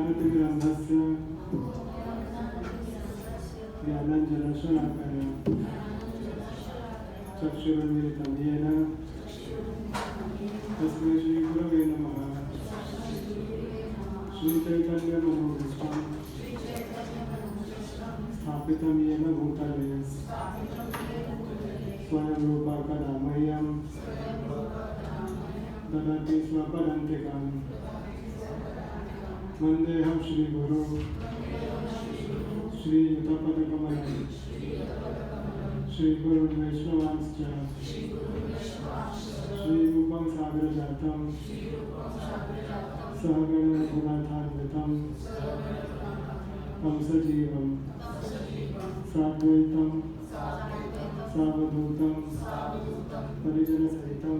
ज्ञानातिग्रन्थस्य ज्ञानाञ्जनशलाकया चक्षुरुन्मिलितं येन तस्मै श्रीगुरवे नमः। श्रीचैतन्यमनोभीष्टं स्थापितं येन भूतले स्वयं रूपा कदा मह्यं ददाति स्वपदान्तिकं। वन्देऽहं श्रीगुरो श्रीयुतपदकमलं श्रीगुरुन् वैष्णवांश्च श्रीरूपं सागरजातं सहगण रघुनाथान्वितं तं सजीवं साद्वैतं सावधूतं परिजनसहितं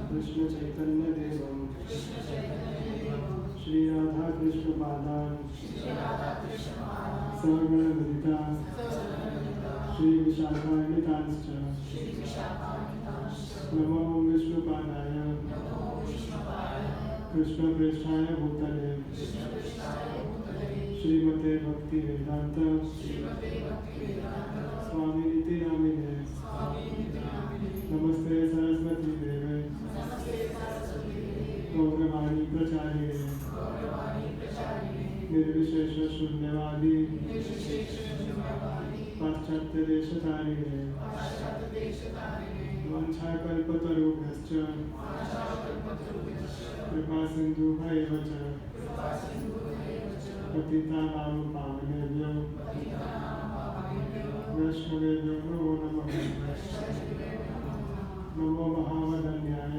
कृष्णचैतन्यदेवं श्रीराधाकृष्णपादान् सहगणललितान् श्रीविशाखान्वितांश्च नमो विष्णुपादाय कृष्णप्रेष्ठाय भूतले श्रीमते भक्तिवेदान्त स्वामिनिति नामिने नमस्ते सरस्वती देवे गौरवाणी प्रचारिणे निर्विशेष शून्यवादी पाश्चात्यदेशतारिणे वाञ्छाकल्पतरुभ्यश्च कृपासिन्धुभ्यैव च पतितानां पावनेभ्यो वैष्णवेभ्यो नमो नमः। नमो महावदन्याय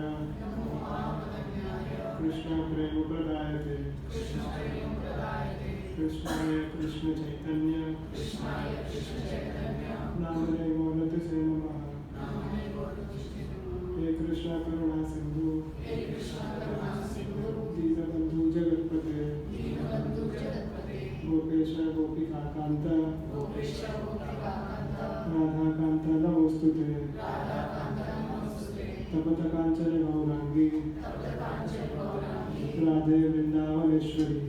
कृष्णप्रेमप्रदायते कृष्णाय कृष्णचैतन्य नामने नमोऽनंतसे नमः। हे कृष्ण करुणा सिंधु दीनबंधु जगत्पते गोपेश गोपिकाकांत राधाकांत नमोस्तुते तपत कांचन गौरांगी राधे वृंदावनेश्वरी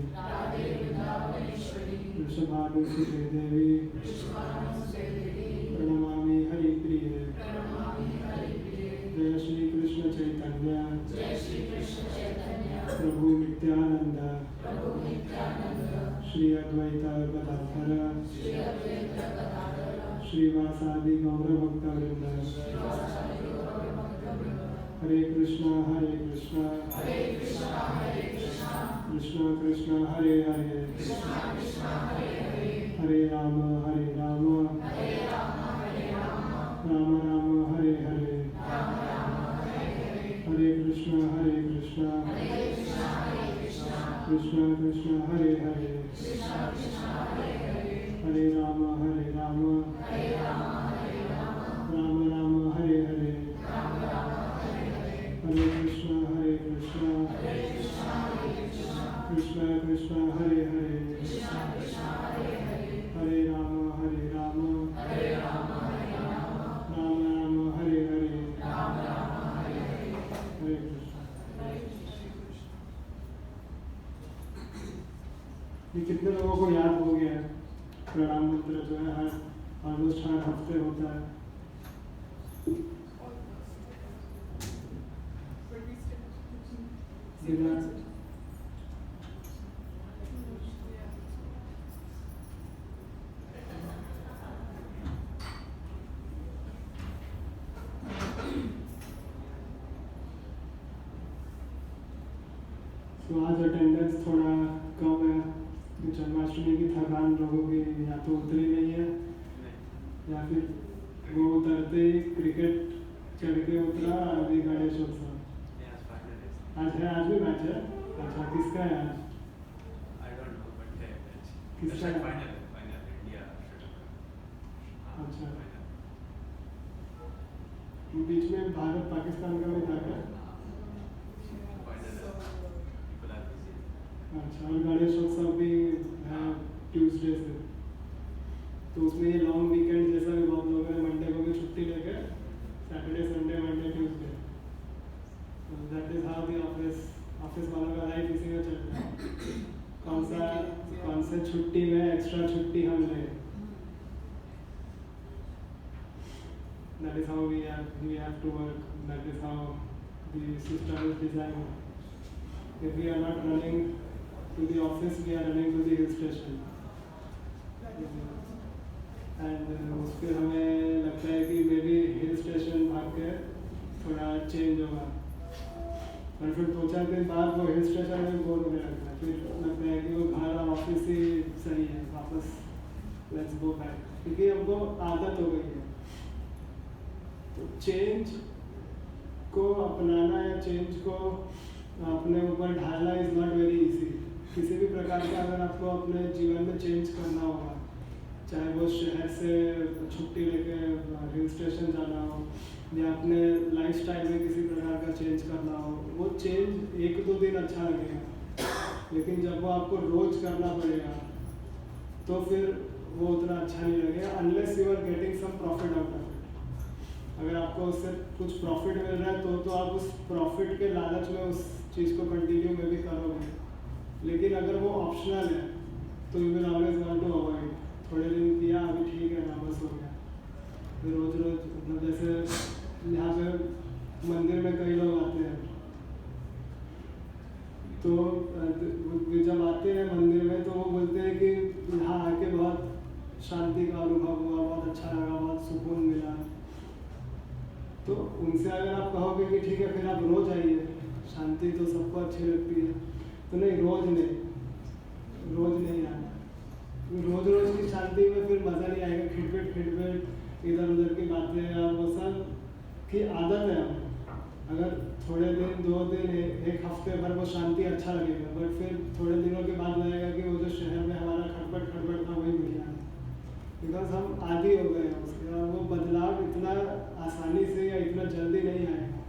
वृषभानुसुते देवी प्रणमामि हरिप्रिये। जय श्री कृष्ण चैतन्य प्रभु नित्यानंद श्री अद्वैत गदाधर श्रीवासादि गौरभक्तवृंद। हरे कृष्णा कृष्ण कृष्ण हरे हरे हरे राम राम राम हरे हरे। हरे कृष्ण कृष्ण कृष्ण हरे हरे हरे राम राम राम हरे हरे। हरे कृष्ण कृष्ण कृष्ण हरे हरे हरे राम राम हरे हरे। हरे कृष्ण। ये कितने लोगों को याद हो गया है? प्रणाम मंत्र जो है हर ऑलमोस्ट हर हफ्ते होता है। तो आज अटेंडेंस थोड़ा कम है। जन्माष्टमी की थकान लोगों की या तो उतरी नहीं है या फिर वो उतरते ही क्रिकेट चढ़ के उतरा। अभी गणेशोत्सव आज है। आज भी मैच है। अच्छा किसका है आज? किसका है? अच्छा बीच में भारत पाकिस्तान का भी था क्या? अच्छा और गणेशोत्सव भी है ट्यूसडे से, तो उसमें ये लॉन्ग वीकेंड जैसा भी बहुत लोग हैं मंडे को भी छुट्टी लेके Saturday Sunday Monday Tuesday. That is how the office वालों का लाइफ इसी में चल रहा है। कौन सा छुट्टी में एक्स्ट्रा छुट्टी हम लें. That is how we have to work. That is how the system is designed. If we are not running to the office, we are running to the hill station. And फिर हमें लगता है कि may be hill station भाग के थोड़ा change होगा, और फिर 2-4 दिन बाद वो हिल स्टेशन में बोर होने लगता है. फिर लगता है कि वो घर और ऑफिस ही सही है, वापस लेट्स गो बैक, क्योंकि हमको आदत हो गई है. तो चेंज को अपनाना या चेंज को अपने ऊपर ढालना इज़ नॉट वेरी इजी. किसी भी प्रकार का अगर आपको अपने जीवन में चेंज करना होगा, चाहे वो शहर से छुट्टी लेके हिल स्टेशन जाना हो या अपने लाइफस्टाइल में किसी प्रकार का चेंज करना हो, वो चेंज 1-2 दिन अच्छा लगेगा, लेकिन जब वो आपको रोज करना पड़ेगा तो फिर वो उतना अच्छा नहीं लगेगा, unless you are getting some profit out of it. अगर आपको उससे कुछ प्रॉफिट मिल रहा है तो आप उस प्रॉफिट के लालच में उस चीज़ को कंटिन्यू में भी करोगे. लेकिन अगर वो ऑप्शनल है तो you will always want to avoid. थोड़े दिन किया, अभी ठीक है ना, बस हो गया. फिर रोज जैसे यहाँ पे मंदिर में कई लोग आते हैं, तो जब आते हैं मंदिर में तो वो बोलते हैं कि यहाँ आके बहुत शांति का अनुभव हुआ, बहुत अच्छा लगा, बहुत सुकून मिला. तो उनसे अगर आप कहोगे कि ठीक है फिर आप रोज आइए, शांति तो सबको अच्छी लगती है, तो नहीं, रोज नहीं आना. रोज की शांति में फिर मज़ा नहीं आएगा. खिटपिट इधर उधर की बातें और वो सब की आदत है. अगर थोड़े दिन, 2 दिन, 1 हफ्ते भर वो शांति अच्छा लगेगा, बट फिर थोड़े दिनों के बाद लगेगा कि वो जो शहर में हमारा खटपट था वही बढ़िया है, बिकॉज हम आदी हो गए हैं उसके. और वो बदलाव इतना आसानी से या इतना जल्दी नहीं आएगा.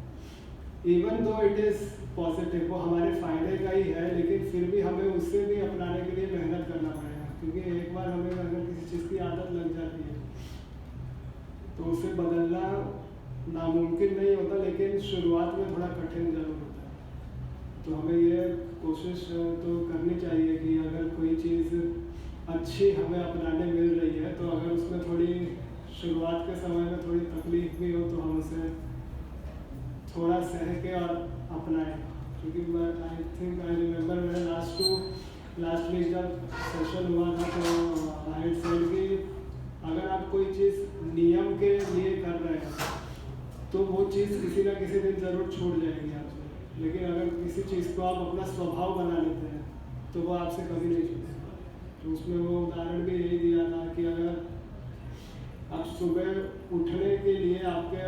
Even though it is positive, वो हमारे फ़ायदे का ही है, लेकिन फिर भी हमें उससे भी अपनाने के लिए मेहनत करना पड़ेगा. क्योंकि एक बार हमें अगर किसी चीज़ की आदत लग जाती है तो उसे बदलना नामुमकिन नहीं होता, लेकिन शुरुआत में थोड़ा कठिन जरूर होता है. तो हमें ये कोशिश तो करनी चाहिए कि अगर कोई चीज़ अच्छी हमें अपनाने मिल रही है तो अगर उसमें थोड़ी शुरुआत के समय में थोड़ी तकलीफ भी हो तो हम उसे थोड़ा सह के और अपनाएं. क्योंकि आई रिमेम्बर मेरे लास्ट वीक जब सेशन हुआ था तो आई सेड कि अगर आप कोई चीज़ नियम के लिए कर रहे हैं तो वो चीज़ किसी ना किसी दिन ज़रूर छूट जाएगी आपसे. लेकिन अगर किसी चीज़ को आप अपना स्वभाव बना लेते हैं तो वो आपसे कभी नहीं छूटेगा. तो उसमें वो उदाहरण भी यही दिया था कि अगर आप सुबह उठने के लिए, आपके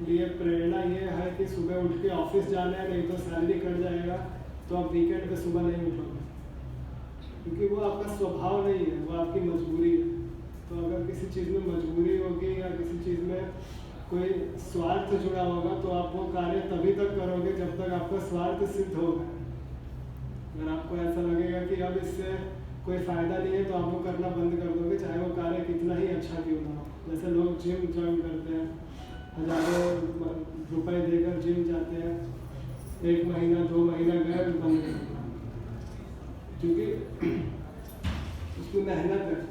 लिए प्रेरणा ये है कि सुबह उठ के ऑफिस जाना है, नहीं तो सैलरी कट जाएगा, तो आप वीकेंड पे सुबह नहीं उठोगे, क्योंकि वो आपका स्वभाव नहीं है, वो आपकी मजबूरी है. तो अगर किसी चीज़ में मजबूरी होगी या किसी चीज़ में कोई स्वार्थ जुड़ा होगा तो आप वो कार्य तभी तक करोगे जब तक आपका स्वार्थ सिद्ध होगा. अगर आपको ऐसा लगेगा कि अब इससे कोई फ़ायदा नहीं है तो आप वो करना बंद कर दोगे, चाहे वो कार्य कितना ही अच्छा क्यों ना हो. जैसे लोग जिम ज्वाइन करते हैं, हज़ारों रुपए देकर जिम जाते हैं, 1 महीना 2 महीना गए बंद कर दिया, क्योंकि उसकी मेहनत है.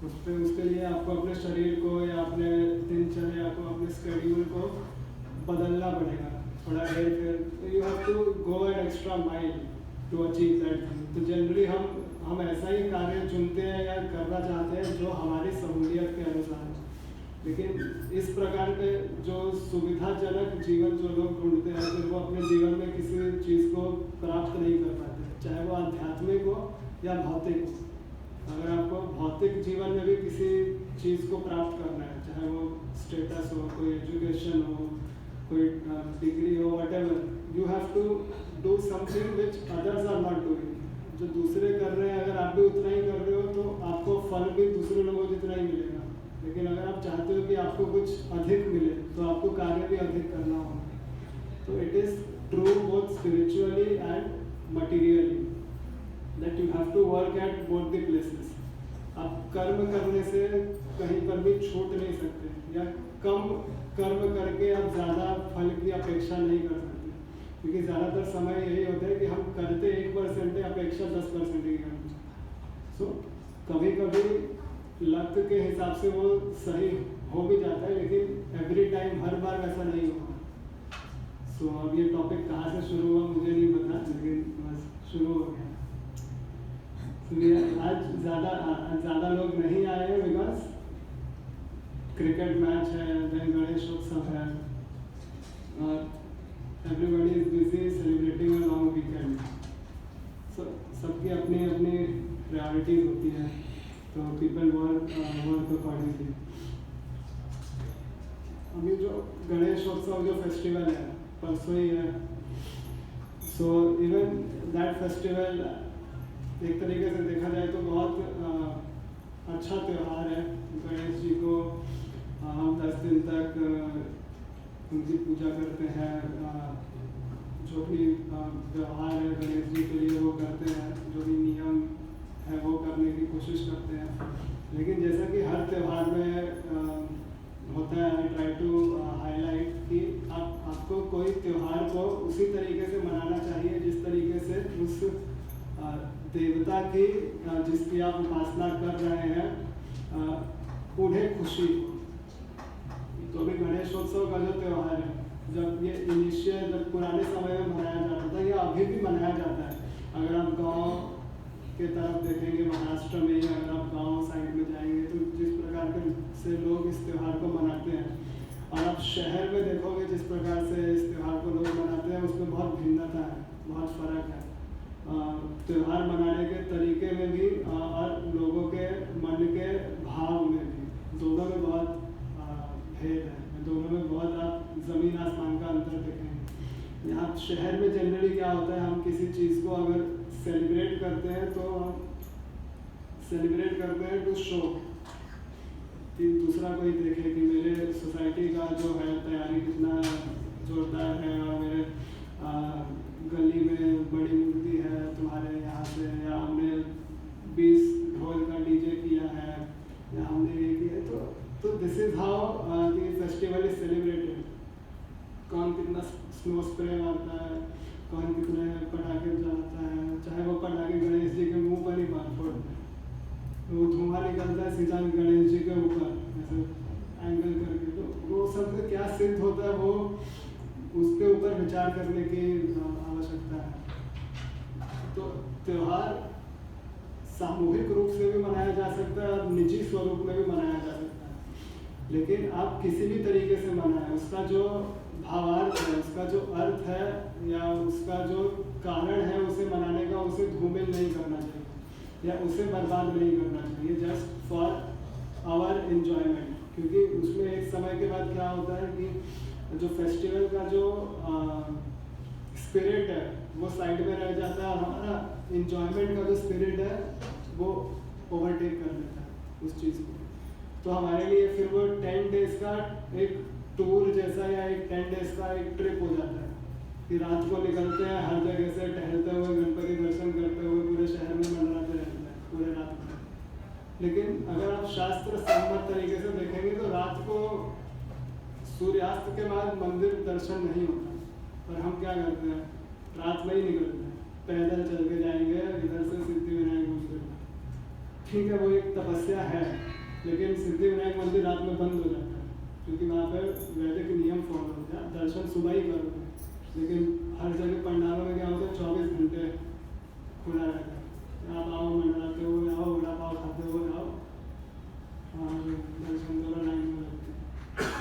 उसके लिए आपको अपने शरीर को या अपने दिनचर्या को, अपने स्केड्यूल को बदलना पड़ेगा थोड़ा हेर फेर. तो you have to go an extra mile to achieve that thing. तो जनरली हम ऐसा ही कार्य चुनते हैं या करना चाहते हैं जो हमारी सहूलियत के अनुसार है. लेकिन इस प्रकार के जो सुविधाजनक जीवन जो लोग ढूंढते हैं फिर वो अपने जीवन में किसी चीज़ को प्राप्त नहीं कर पाते, चाहे वो आध्यात्मिक हो या भौतिक हो. अगर आपको भौतिक जीवन में भी किसी चीज़ को प्राप्त करना है, चाहे वो स्टेटस हो, कोई एजुकेशन हो, कोई डिग्री हो, whatever, you have to do something which others are not doing. जो दूसरे कर रहे हैं अगर आप भी उतना ही कर रहे हो तो आपको फल भी दूसरे लोगों जितना ही मिलेगा. लेकिन अगर आप चाहते हो कि आपको कुछ अधिक मिले तो आपको कार्य भी अधिक करना होगा. तो it is true both spiritually and materially that you have to work at both the places. आप कर्म करने से कहीं पर भी छूट नहीं सकते, या कम कर्म करके आप ज़्यादा फल की अपेक्षा नहीं कर सकते, क्योंकि ज़्यादातर समय यही होता है कि हम करते 1% है, अपेक्षा 10% की करते. कभी कभी लक के हिसाब से वो सही हो भी जाता है, लेकिन एवरी टाइम हर बार वैसा नहीं होगा। सो अब ये टॉपिक कहाँ से शुरू हुआ मुझे नहीं पता, लेकिन बस शुरू हो गया। आज ज़्यादा लोग नहीं आए हैं बिकॉज क्रिकेट मैच है, देन गणेश उत्सव है और everybody is busy celebrating a long weekend. सबकी अपनी अपनी प्रायोरिटीज होती है, तो पीपल वर्क अकॉर्डिंगली। अभी जो गणेश उत्सव जो फेस्टिवल है परसों ही है, सो इवन दैट फेस्टिवल एक तरीके से देखा जाए तो बहुत अच्छा त्यौहार है। गणेश जी को हम 10 दिन तक उनकी पूजा करते हैं, जो भी व्यवहार है गणेश जी के लिए वो करते हैं, जो भी नियम है वो करने की कोशिश करते हैं। लेकिन जैसा कि हर त्यौहार में होता है, आई ट्राई टू हाईलाइट कि आपको कोई त्यौहार को उसी तरीके से मनाना चाहिए जिस तरीके से उस देवता की जिसकी आप उपासना कर रहे हैं उन्हें खुशी। तो अभी गणेशोत्सव का जो त्यौहार है, जब ये जब पुराने समय में मनाया जाता था या अभी भी मनाया जाता है, अगर आप गांव के तरफ देखेंगे महाराष्ट्र में, या अगर आप गांव साइड में जाएंगे तो जिस प्रकार के से लोग इस त्यौहार को मनाते हैं, और आप शहर में देखोगे जिस प्रकार से इस त्यौहार को लोग मनाते हैं, उसमें बहुत भिन्नता है, बहुत फर्क है त्यौहार मनाने के तरीके में भी और लोगों के मन के भाव में भी। दोनों में बहुत भेद है, दोनों में बहुत आप ज़मीन आसमान का अंतर देखेंगे। यहाँ शहर में जनरली क्या होता है, हम किसी चीज़ को अगर सेलिब्रेट करते हैं तो हम सेलिब्रेट करते हैं टू शो कि दूसरा कोई देखे कि मेरे सोसाइटी का जो है तैयारी कितना जोरदार है, और मेरे गली में बड़ी मूर्ति है तुम्हारे यहाँ से, या हमने 20 ढोल का डीजे किया है, या हमने ये किया। तो this is how the festival is celebrated. कौन कितना स्नो स्प्रे मारता है, कौन कितने पटाखे जलाता है, चाहे वो पटाखे गणेश जी के मुंह पर ही मार फोड़ते हैं, वो धुआं निकलता है सीधा गणेश जी के ऊपर ऐसे एंगल करके। तो वो सब क्या सिद्ध होता है, वो उसके ऊपर विचार करने की आवश्यकता है। तो त्यौहार सामूहिक रूप से भी मनाया जा सकता है और निजी स्वरूप में भी मनाया जा सकता है, लेकिन आप किसी भी तरीके से मनाएं, उसका जो भावार्थ है, उसका जो अर्थ है, या उसका जो कारण है उसे मनाने का, उसे धूमिल नहीं करना चाहिए या उसे बर्बाद नहीं करना चाहिए जस्ट फॉर आवर एंजॉयमेंट। क्योंकि उसमें एक समय के बाद क्या होता है कि जो फेस्टिवल का जो स्पिरिट है वो साइड में रह जाता है, और हमारा इंजॉयमेंट का जो स्पिरिट है वो ओवरटेक कर लेता है उस चीज़ को। तो हमारे लिए फिर वो 10 डेज का एक टूर जैसा या एक 10 डेज का एक ट्रिप हो जाता है कि रात को निकलते हैं, हर जगह से टहलते हुए, गणपति दर्शन करते हुए पूरे शहर में मंडराते रहते हैं पूरे रात में। लेकिन अगर आप शास्त्र सम्मत तरीके से देखेंगे तो रात को सूर्यास्त के बाद मंदिर दर्शन नहीं होता, पर हम क्या करते हैं, रात में ही निकलते हैं, पैदल चल के जाएंगे इधर से सिद्धिविनायक मंदिर। ठीक है, वो एक तपस्या है, लेकिन सिद्धिविनायक मंदिर रात में बंद हो जाता है क्योंकि वहाँ पर वैदिक नियम फॉलो होता है, दर्शन सुबह ही करोगे। लेकिन हर जगह पंडालों में क्या होता है, 24 घंटे खुला रहता है, आप आओ मंडराते हुए आओ, वड़ा पाव खाते हुए आओ, और दर्शन करो, लाइन में लगते हैं।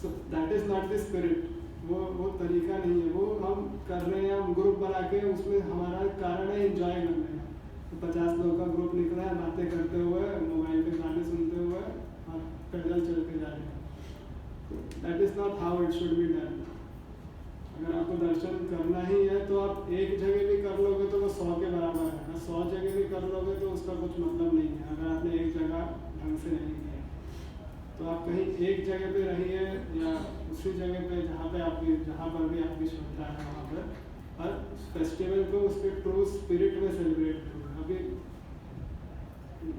So that is not the spirit, वो तरीका नहीं है। वो हम कर रहे हैं, हम ग्रुप बना के, उसमें हमारा कारण है एंजॉय करने का। तो 50 लोग का ग्रुप निकला है, बातें करते हुए, मोबाइल पे गाने सुनते हुए और पैदल चल के जा रहे हैं। That is not how it should be done. अगर आपको दर्शन करना ही है तो आप एक जगह भी कर लोगे तो वो 100 के बराबर है, 100 जगह भी कर लोगे तो उसका कुछ मतलब नहीं है अगर आपने एक जगह ढंग से नहीं किया। तो आप कहीं एक जगह पे रहिए या उसी जगह पे जहाँ पर भी आपकी श्रद्धा है वहाँ पर, और फेस्टिवल को उसके ट्रू स्पिरिट में सेलिब्रेट करो। अभी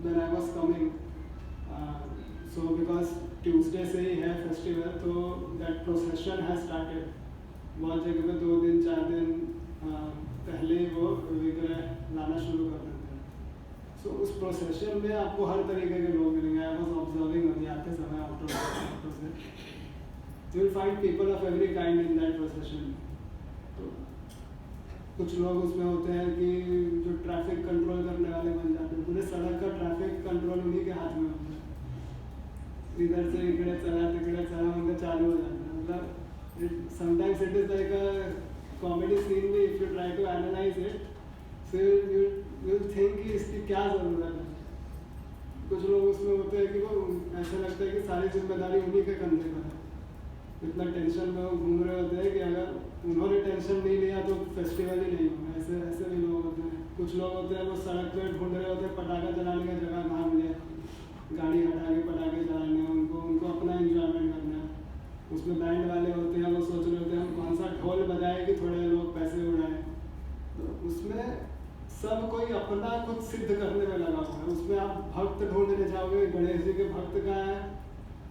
when I was coming, so because Tuesday से ही है फेस्टिवल, तो दैट प्रोसेशन हैज स्टार्टेड। बहुत जगह पे 2 दिन 4 दिन पहले ही वो विग्रह लाना शुरू कर देते हैं। सो उस प्रोसेशन में आपको हर तरीके के लोग मिलेंगे. आई वाज ऑब्जर्विंग अभी आते समय ऑटो से, you will find people of every kind in that procession. तो कुछ लोग उसमें होते हैं कि जो ट्रैफिक कंट्रोल करने वाले बन जाते हैं. पूरे सड़क का ट्रैफिक कंट्रोल उन्हीं के हाथ में होता है. इधर से इकड़े चला तिकड़े चला उनका चालू हो जाता है. मतलब sometimes it is like a comedy scene भी if you try to analyse it. So you think कि इसकी क्या ज़रूरत है. कुछ लोग उसमें होते हैं कि वो ऐसा लगता है कि सारी जिम्मेदारी उन्हीं के कंधे पर है. इतना टेंशन में वो घूम रहे होते हैं कि अगर उन्होंने टेंशन नहीं लिया तो फेस्टिवल ही नहीं होगा. ऐसे ऐसे भी लोग होते हैं. कुछ लोग होते हैं वो सड़क पे ढूंढ रहे होते हैं पटाखा जलाने की जगह कहाँ मिले, गाड़ी हटा के पटाखे जलाने, उनको अपना एंजॉयमेंट करना है. उसमें बैंड वाले होते हैं वो सोच रहे होते हैं हम कौन सा ढोल बजाए कि थोड़े लोग पैसे उड़ाएं. तो उसमें सब कोई अपना कुछ सिद्ध करने में लगा हुआ है. उसमें आप भक्त ढूंढने जाओगे गणेश जी के भक्त कहाँ है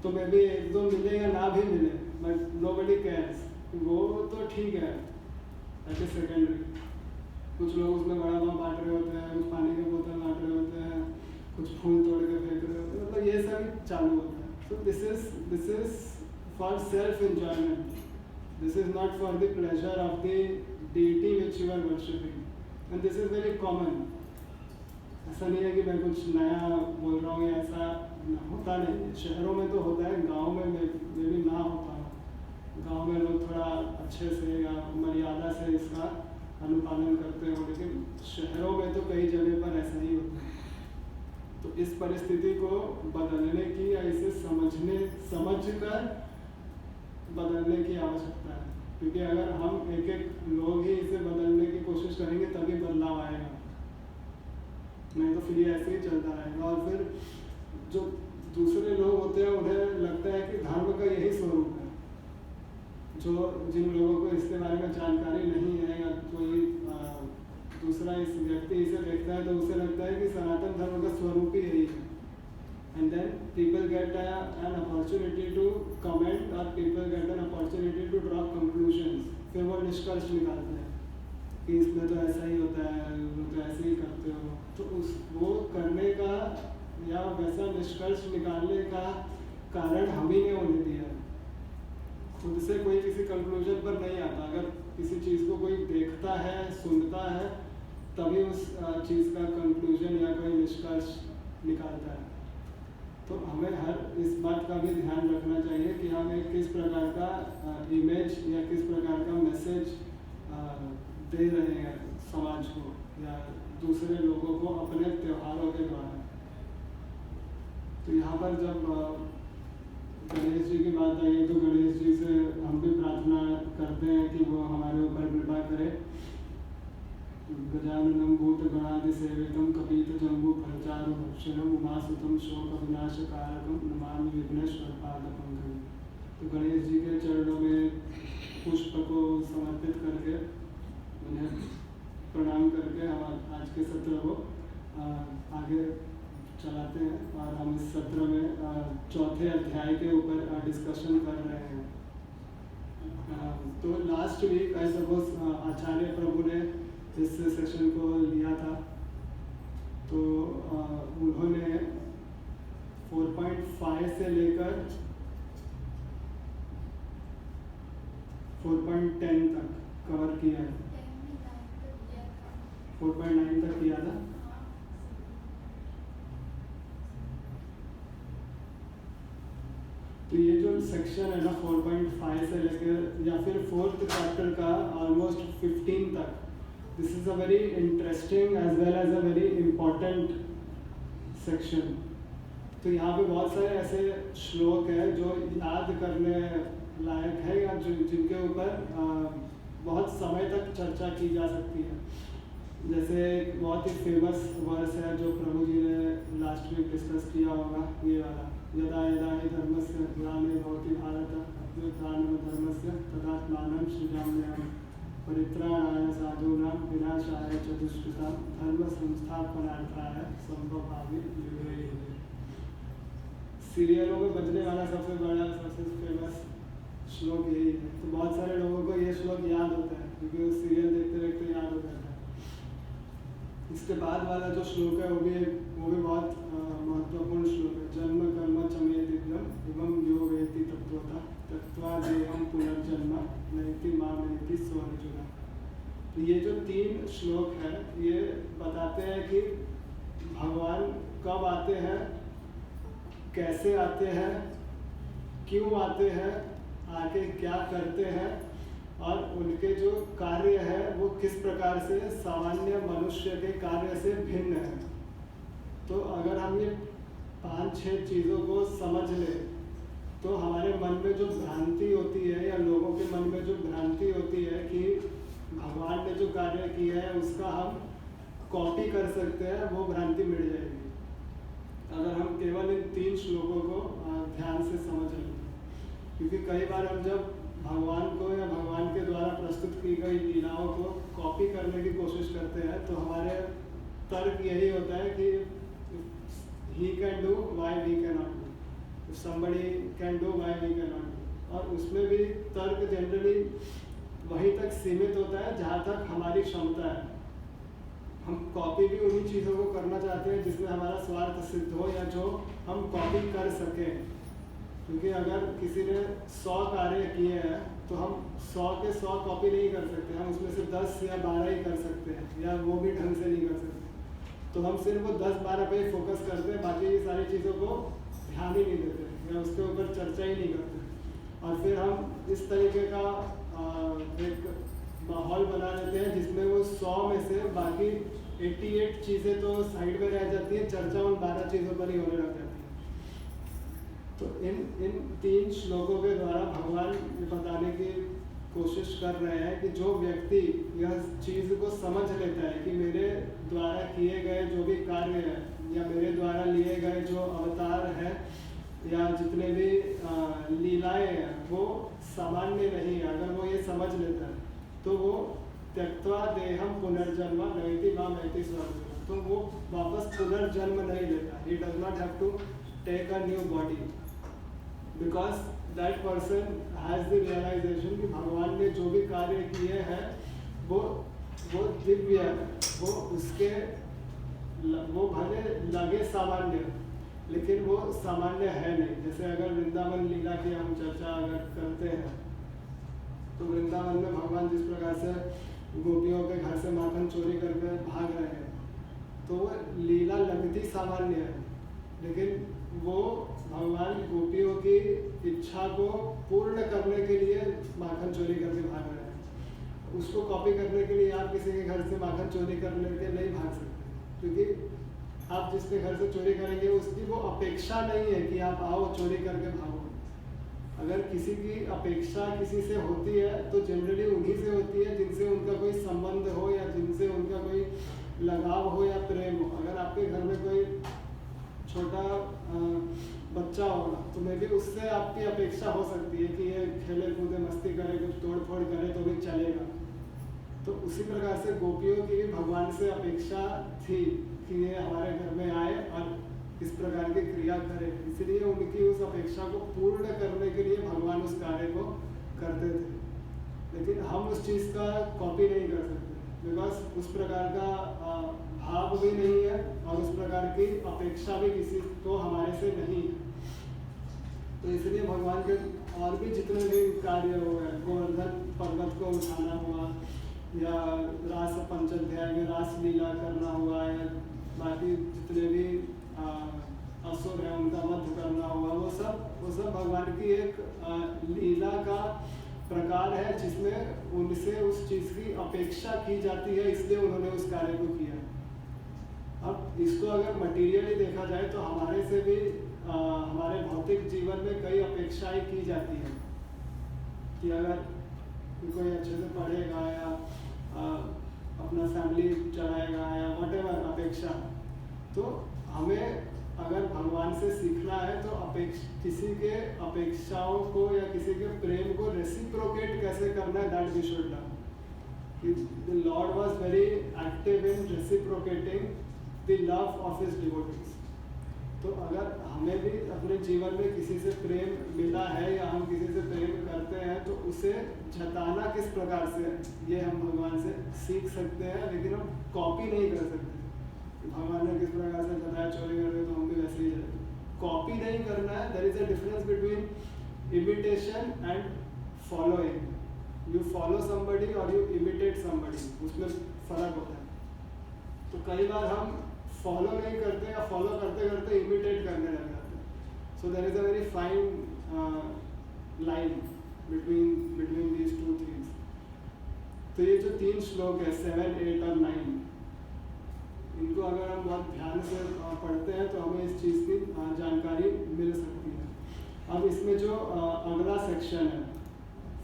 तो मे भी एक दो मिले या ना भी मिले, बट नोबडी केयर्स. वो तो ठीक है, दैट इज सेकेंडरी. कुछ लोग उसमें बड़ा पाव बांट रहे होते हैं, कुछ पानी के बोतल बांट रहे होते हैं, कुछ फूल तोड़ के फेंक रहे होते हैं. मतलब ये सब चालू होता है. तो this is for self enjoyment. This is not for the pleasure of the deity which you are worshipping. And this is very common. ऐसा नहीं है कि मैं कुछ नया बोल रहा हूँ या ऐसा होता नहीं. शहरों में तो होता है, गांव में भी ना होता हो. गांव में लोग थोड़ा अच्छे से या मर्यादा से इसका अनुपालन करते हो, लेकिन शहरों में तो कई जगह पर ऐसा ही होता है. तो इस परिस्थिति को बदलने की या इसे समझकर बदलने की आवश्यकता है. क्योंकि अगर हम एक एक लोग ही इसे बदलने की कोशिश करेंगे तभी बदलाव आएगा, नहीं तो फिर ये ऐसे ही चलता रहेगा. और फिर जो दूसरे लोग होते हैं उन्हें लगता है कि धर्म का यही स्वरूप है. जिन लोगों को इसके बारे में जानकारी नहीं है या कोई दूसरा इस व्यक्ति इसे देखता है तो उसे लगता है कि सनातन धर्म का स्वरूप ही यही है. And then people get an opportunity to comment or people get an opportunity to draw conclusions. फिर वो निष्कर्ष निकालते हैं कि इसमें तो ऐसा ही होता है, वो तो ऐसे ही करते हो. तो वो करने का या वैसा निष्कर्ष निकालने का कारण हम ही ने उन्हें दिया है. खुद से कोई किसी कंक्लूजन पर नहीं आता. अगर किसी चीज़ को कोई देखता है, सुनता है, तभी उस चीज़ का कंक्लूजन या कोई निष्कर्ष निकालता है. तो हमें हर इस बात का भी ध्यान रखना चाहिए कि हम एक किस प्रकार का इमेज या किस प्रकार का मैसेज दे रहे हैं समाज को या दूसरे लोगों को अपने त्योहारों के द्वारा. तो यहाँ पर जब गणेश जी की बात आई तो गणेश जी से हम भी प्रार्थना करते हैं कि वो हमारे ऊपर कृपा करे. गजाननं भूतगणादिसेवितं कपीतजम्बूफलचारुं भक्षणं उमासुतं शोकविनाशकारकं नमामि विघ्नेश्वरपादपङ्कजं. तो गणेश जी के चरणों में पुष्प को समर्पित करके उन्हें प्रणाम करके हम आज के सत्र को आगे चलाते हैं. और हम इस सत्र में चौथे अध्याय के ऊपर डिस्कशन कर रहे हैं. तो लास्ट वीक आई सपोज आचार्य प्रभु ने इस सेशन को लिया था. तो उन्होंने 4.5 से लेकर 4.10 तक कवर किया है. 4.9 तक किया था. तो ये जो सेक्शन है ना 4.5 से लेकर या फिर 4th चैप्टर का ऑलमोस्ट 15 तक, this is a very interesting as well as a very important section. तो यहाँ पे बहुत सारे ऐसे श्लोक हैं जो याद करने लायक है या जिनके ऊपर बहुत समय तक चर्चा की जा सकती है. जैसे एक बहुत ही फेमस वर्स है जो प्रभु जी ने लास्ट वीक डिस्कस किया होगा, ये वाला यदा यदा हि धर्मस्य ग्लानिर् भवति भारत अभ्युत्थानं धर्मस्य तदात्मानं सृजाम्यहम् परित्राणाय साधूनां विनाशाय च दुष्कृतां धर्म संस्थापनार्थाय संभवामि युगे युगे. सीरियलों में बजने वाला सबसे बड़ा सबसे फेमस श्लोक यही है. तो बहुत सारे लोगों को ये श्लोक याद होता है क्योंकि वो सीरियल देखते देखते याद हो जाता है. इसके बाद वाला जो श्लोक है वो भी बहुत महत्वपूर्ण श्लोक है। जन्म कर्म चमे दिव्यम एवं यो वेति तत्वतः तत्वादेहं पुनर्जन्म नैति मामेति सो अर्जुन। तो ये जो 3 श्लोक है ये बताते हैं कि भगवान कब आते हैं, कैसे आते हैं, क्यों आते हैं, आके क्या करते हैं और उनके जो कार्य है वो किस प्रकार से सामान्य मनुष्य के कार्य से भिन्न है। तो अगर हम ये 5-6 चीज़ों को समझ लें तो हमारे मन में जो भ्रांति होती है या लोगों के मन में जो भ्रांति होती है कि भगवान ने जो कार्य किया है उसका हम कॉपी कर सकते हैं, वो भ्रांति मिट जाएगी अगर हम केवल इन 3 श्लोकों को ध्यान से समझ लें। क्योंकि कई बार हम जब भगवान को या भगवान के द्वारा प्रस्तुत की गई लीलाओं को कॉपी करने की कोशिश करते हैं तो हमारे तर्क यही होता है कि he can do why we cannot do, if somebody can do why we cannot do। और उसमें भी तर्क जनरली वहीं तक सीमित होता है जहाँ तक हमारी क्षमता है। हम कॉपी भी उन्हीं चीज़ों को करना चाहते हैं जिसमें हमारा स्वार्थ सिद्ध हो या जो हम कॉपी कर सकें। क्योंकि अगर किसी ने 100 कार्य किए हैं तो हम 100 के 100 कॉपी नहीं कर सकते, हम उसमें से 10 या 12 ही कर सकते हैं या वो भी ढंग से नहीं कर सकते। तो हम सिर्फ वो 10-12 पे ही फोकस करते हैं, बाकी ये सारी चीज़ों को ध्यान ही नहीं देते या उसके ऊपर चर्चा ही नहीं करते। और फिर हम इस तरीके का एक माहौल बना लेते हैं जिसमें वो 100 में से बाकी 88 चीज़ें तो साइड में रह जाती हैं, चर्चा उन 12 चीज़ों पर ही होने लग जाती है। तो इन 3 श्लोकों के द्वारा भगवान ये बताने की कोशिश कर रहे हैं कि जो व्यक्ति यह चीज़ को समझ लेता है कि मेरे द्वारा किए गए जो भी कार्य है या मेरे द्वारा लिए गए जो अवतार है या जितने भी लीलाएं हैं वो सामान्य नहीं है, अगर वो ये समझ लेता है तो वो त्यक्त्वा देहम पुनर्जन्म नैति मामेति सो अर्जुन। तो वो वापस पुनर्जन्म नहीं लेता। He does not have to take a new body because that person has the realization कि भगवान ने जो भी कार्य किए हैं वो दिव्य है, वो उसके वो भले लगे सामान्य लेकिन वो सामान्य है नहीं। जैसे अगर वृंदावन लीला की हम चर्चा अगर करते हैं तो वृंदावन में भगवान जिस प्रकार से गोपियों के घर से माखन चोरी करके भाग रहे हैं तो वो लीला लगती सामान्य है, लेकिन वो भगवान गोपियों की इच्छा को पूर्ण करने के लिए माखन चोरी करके भाग रहे हैं। उसको कॉपी करने के लिए आप किसी के घर से माखन चोरी करने के नहीं भाग सकते, क्योंकि आप जिसके घर से चोरी करेंगे उसकी वो अपेक्षा नहीं है कि आप आओ चोरी करके भागो। अगर किसी की अपेक्षा किसी से होती है तो जनरली उन्हीं से होती है जिनसे उनका कोई संबंध हो या जिनसे उनका कोई लगाव हो या प्रेम हो। अगर आपके घर में कोई छोटा बच्चा होगा तो मे भी उससे आपकी अपेक्षा हो सकती है कि ये खेले कूदे मस्ती करे कुछ तोड़ फोड़ करे तो भी चलेगा। तो उसी प्रकार से गोपियों की भी भगवान से अपेक्षा थी कि ये हमारे घर में आए और इस प्रकार की क्रिया करे, इसलिए उनकी उस अपेक्षा को पूर्ण करने के लिए भगवान उस कार्य को करते थे। लेकिन हम उस चीज़ का कॉपी नहीं कर सकते बिकॉज उस प्रकार का भाव भी नहीं है और उस प्रकार की अपेक्षा भी किसी को हमारे से नहीं है। तो इसलिए भगवान के और भी जितने भी कार्य हुए, गोवर्धन पर्वत को उठाना हुआ या रास पंचाध्याय में रास लीला करना हुआ या बाकी जितने भी असुर है उनका वध करना हुआ, वो सब भगवान की एक लीला का प्रकार है जिसमें उनसे उस चीज़ की अपेक्षा की जाती है, इसलिए उन्होंने उस कार्य को किया। अब इसको अगर मटीरियली देखा जाए तो हमारे से भी हमारे भौतिक जीवन में कई अपेक्षाएं की जाती हैं कि अगर कोई अच्छे से पढ़ेगा या अपना फैमिली चलाएगा या व्हाटएवर अपेक्षा, तो हमें अगर भगवान से सीखना है तो किसी के अपेक्षाओं को या किसी के प्रेम को रेसिप्रोकेट कैसे करना है, that we should learn. The lord was very active in reciprocating the love of his devotees. तो अगर हमें भी अपने जीवन में किसी से प्रेम मिला है या हम किसी से प्रेम करते हैं तो उसे जताना किस प्रकार से ये हम भगवान से सीख सकते हैं, लेकिन हम कॉपी नहीं कर सकते। भगवान ने किस प्रकार से बताया चोरी करोगे तो हम भी वैसे ही जाएंगे। कॉपी नहीं करना है। There is a difference between imitation and following. You follow somebody और यू इमिटेट समबडी, उसमें फर्क होता है। तो कई बार हम फॉलो नहीं करते या फॉलो करते करते इमिटेट करने लग जाते हैं। So there is a very fine line between these two things. तो ये जो 3 श्लोक है 7, 8 और 9, इनको अगर हम बहुत ध्यान से पढ़ते हैं तो हमें इस चीज़ की जानकारी मिल सकती है। अब इसमें जो अगला सेक्शन है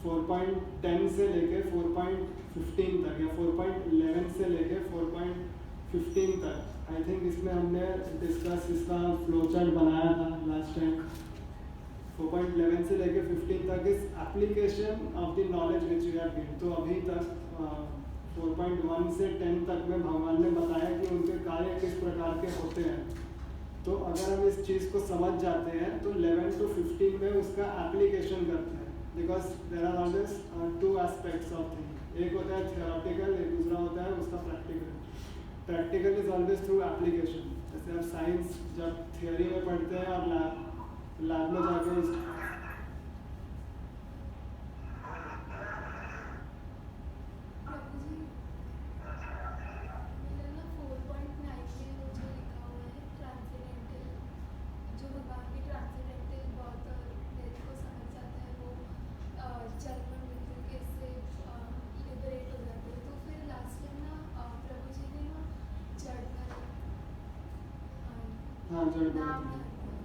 4.10 से लेके 4.15 तक या 4.11 से लेके 4.15 तक, आई थिंक इसमें हमने डिस्कस इसका फ्लो चार्ट बनाया था लास्ट टाइम। 4.11 से लेके 15 तक इस application of the knowledge which you have gain. तो अभी तक 4.1 से 10 तक में भगवान ने बताया कि उनके कार्य किस प्रकार के होते हैं। तो अगर हम इस चीज़ को समझ जाते हैं तो 11 to 15 में उसका एप्लीकेशन करते हैं, because there are always 2 aspects of thing. एक होता है थियोरेटिकल, एक दूसरा होता है उसका practical. Practical is always through application. जैसे आप साइंस जब थियोरी में पढ़ते हैं और लैब में जाकर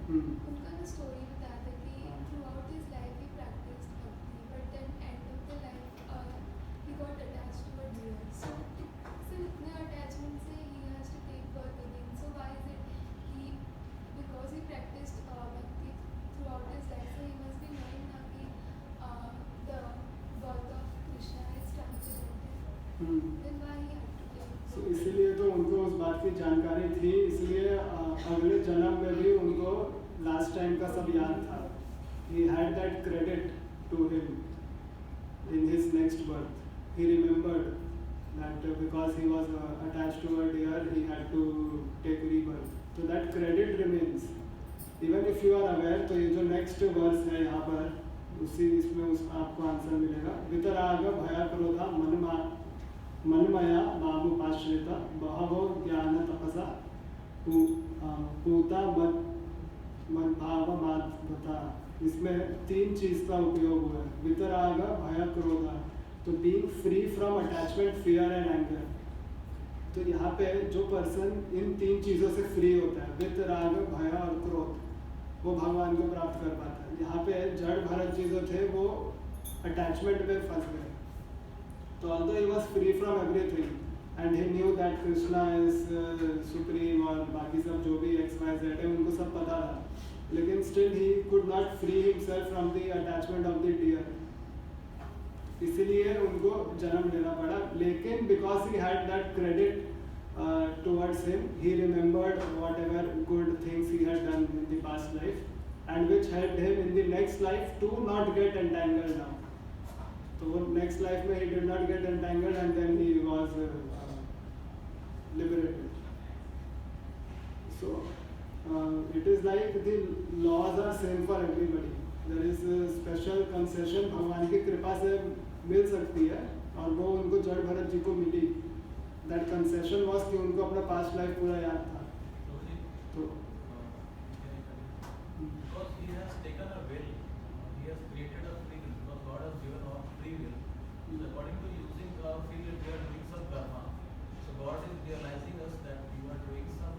उनका ना स्टोरी बताया था कि throughout his life he practised bhakti, but then end of the life he got attached to a deer. So इतने अटैचमेंट से he has to take birth again. So why is it he, because he practised bhakti throughout his life, so he must be knowing ना कि the birth of Krishna is transgender, then why he had to take. तो इसीलिए तो उनको उस बात की जानकारी थी, इसलिए अगले जन्म में भी उनको लास्ट टाइम का सब याद था। He had that credit to him in his next birth. He remembered that because he was attached to a deer, he had to take rebirth. So that credit remains. Even if you are aware, तो ये जो next verse है यहाँ पर उसी इसमें आपको answer मिलेगा। वितराग भया क्रोधा मनमया मामुपाश्रिता बहवो ज्ञान तपसा पूता मद्भावमाद्भता। इसमें 3 चीज़ का उपयोग हुआ है, वितराग भय क्रोध। तो being free from attachment, fear and anger. तो यहाँ पे जो पर्सन इन 3 चीज़ों से फ्री होता है, वितराग भय और क्रोध, वो भगवान को प्राप्त कर पाता है। यहाँ पे जड़ भरत चीज़ों थे वो अटैचमेंट में फंस गए। तो although he was free from everything and he knew that Krishna is supreme और बाकी सब जो भी XYZ है उनको सब पता था, लेकिन still he could not free himself from the attachment of the deer, इसलिए उनको जन्म लेना पड़ा। लेकिन because he had that credit towards him, he remembered whatever good things he had done in the past life and which helped him in the next life to not get entangled now. तो वो next life में he did not get entangled and then he was liberated. So it is like the laws are same for everybody. There is a special concession भगवान की कृपा से मिल सकती है और वो उनको जड़ भरत जी को मिली। That concession was कि उनको अपना past life पूरा याद था। तो because he has taken a will, he has created a free will, because God has given all free will. So according to using free will, we are doing some karma. So God is realizing us that you are doing some,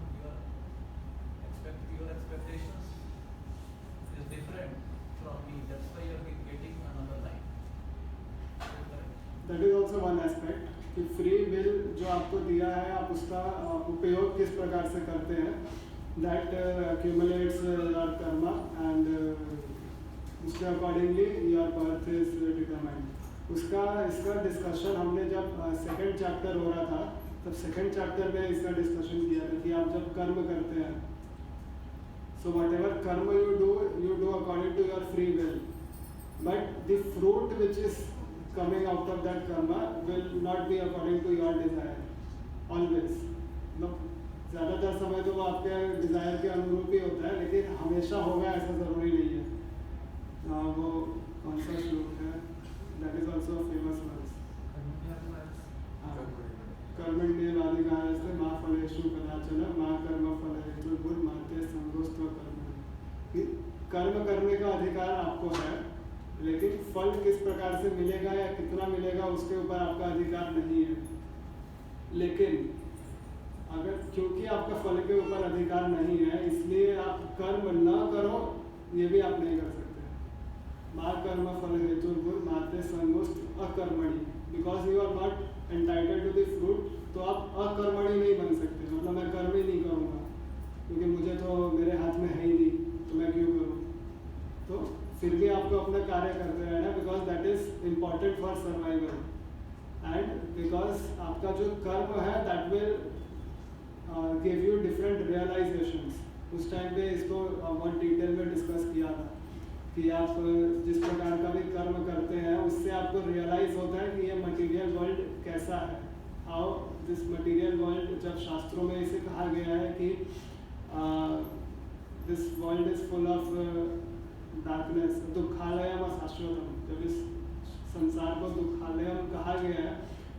your expectations is different from me. That's why you are getting another life. That is also one aspect कि free will जो आपको दिया है आप उसका उपयोग किस प्रकार से करते हैं, that accumulates your karma and उसके accordingly your birth is determined. इसका डिस्कशन हमने जब 2nd चैप्टर हो रहा था तब 2nd चैप्टर में इसका डिस्कशन किया था कि आप जब कर्म करते हैं, so whatever karma you do according to your free will, but the fruit which is coming out of that karma will not be according to your desire always. No, ज़्यादातर समय तो वो आपके डिज़ायर के अनुरूप ही होता है, लेकिन हमेशा होगा ऐसा ज़रूरी नहीं है। वो कौन सा श्लोक है, that is also famous verse, कर्मण्येवाधिकारस्ते मा फलेषु कदाचन मा कर्म फलहेतुर्भुर्माते संगोऽस्त्व कर्मणि, कि कर्म करने का अधिकार आपको है, लेकिन फल किस प्रकार से मिलेगा या कितना मिलेगा उसके ऊपर आपका अधिकार नहीं है। लेकिन अगर क्योंकि आपका फल के ऊपर अधिकार नहीं है, इसलिए आप कर्म न करो ये भी आप नहीं कर सकते। मा कर्म फल हेतुर्भुर्माते संगोऽस्त्व अकर्मणि, because you are not entitled to the fruit, तो आप अकर्मणि नहीं बन सकते। मतलब मैं कर्म ही नहीं करूँगा क्योंकि मुझे तो मेरे हाथ में है ही नहीं, तो मैं क्यों करूँ। तो फिर भी आपको अपना कार्य करते रहना, because that is important for survival and because आपका जो कर्म है that will give you different realisations. उस टाइम पे इसको बहुत डिटेल में डिस्कस किया था कि आप जिस प्रकार का भी कर्म करते हैं उससे आपको रियलाइज होता है कि ये मटेरियल वर्ल्ड कैसा है, हाउ दिस मटेरियल वर्ल्ड। जब शास्त्रों में इसे कहा गया है कि this world is full of darkness, दुखालयम शाश्वतम, जब इस संसार को दुखालयम कहा गया है,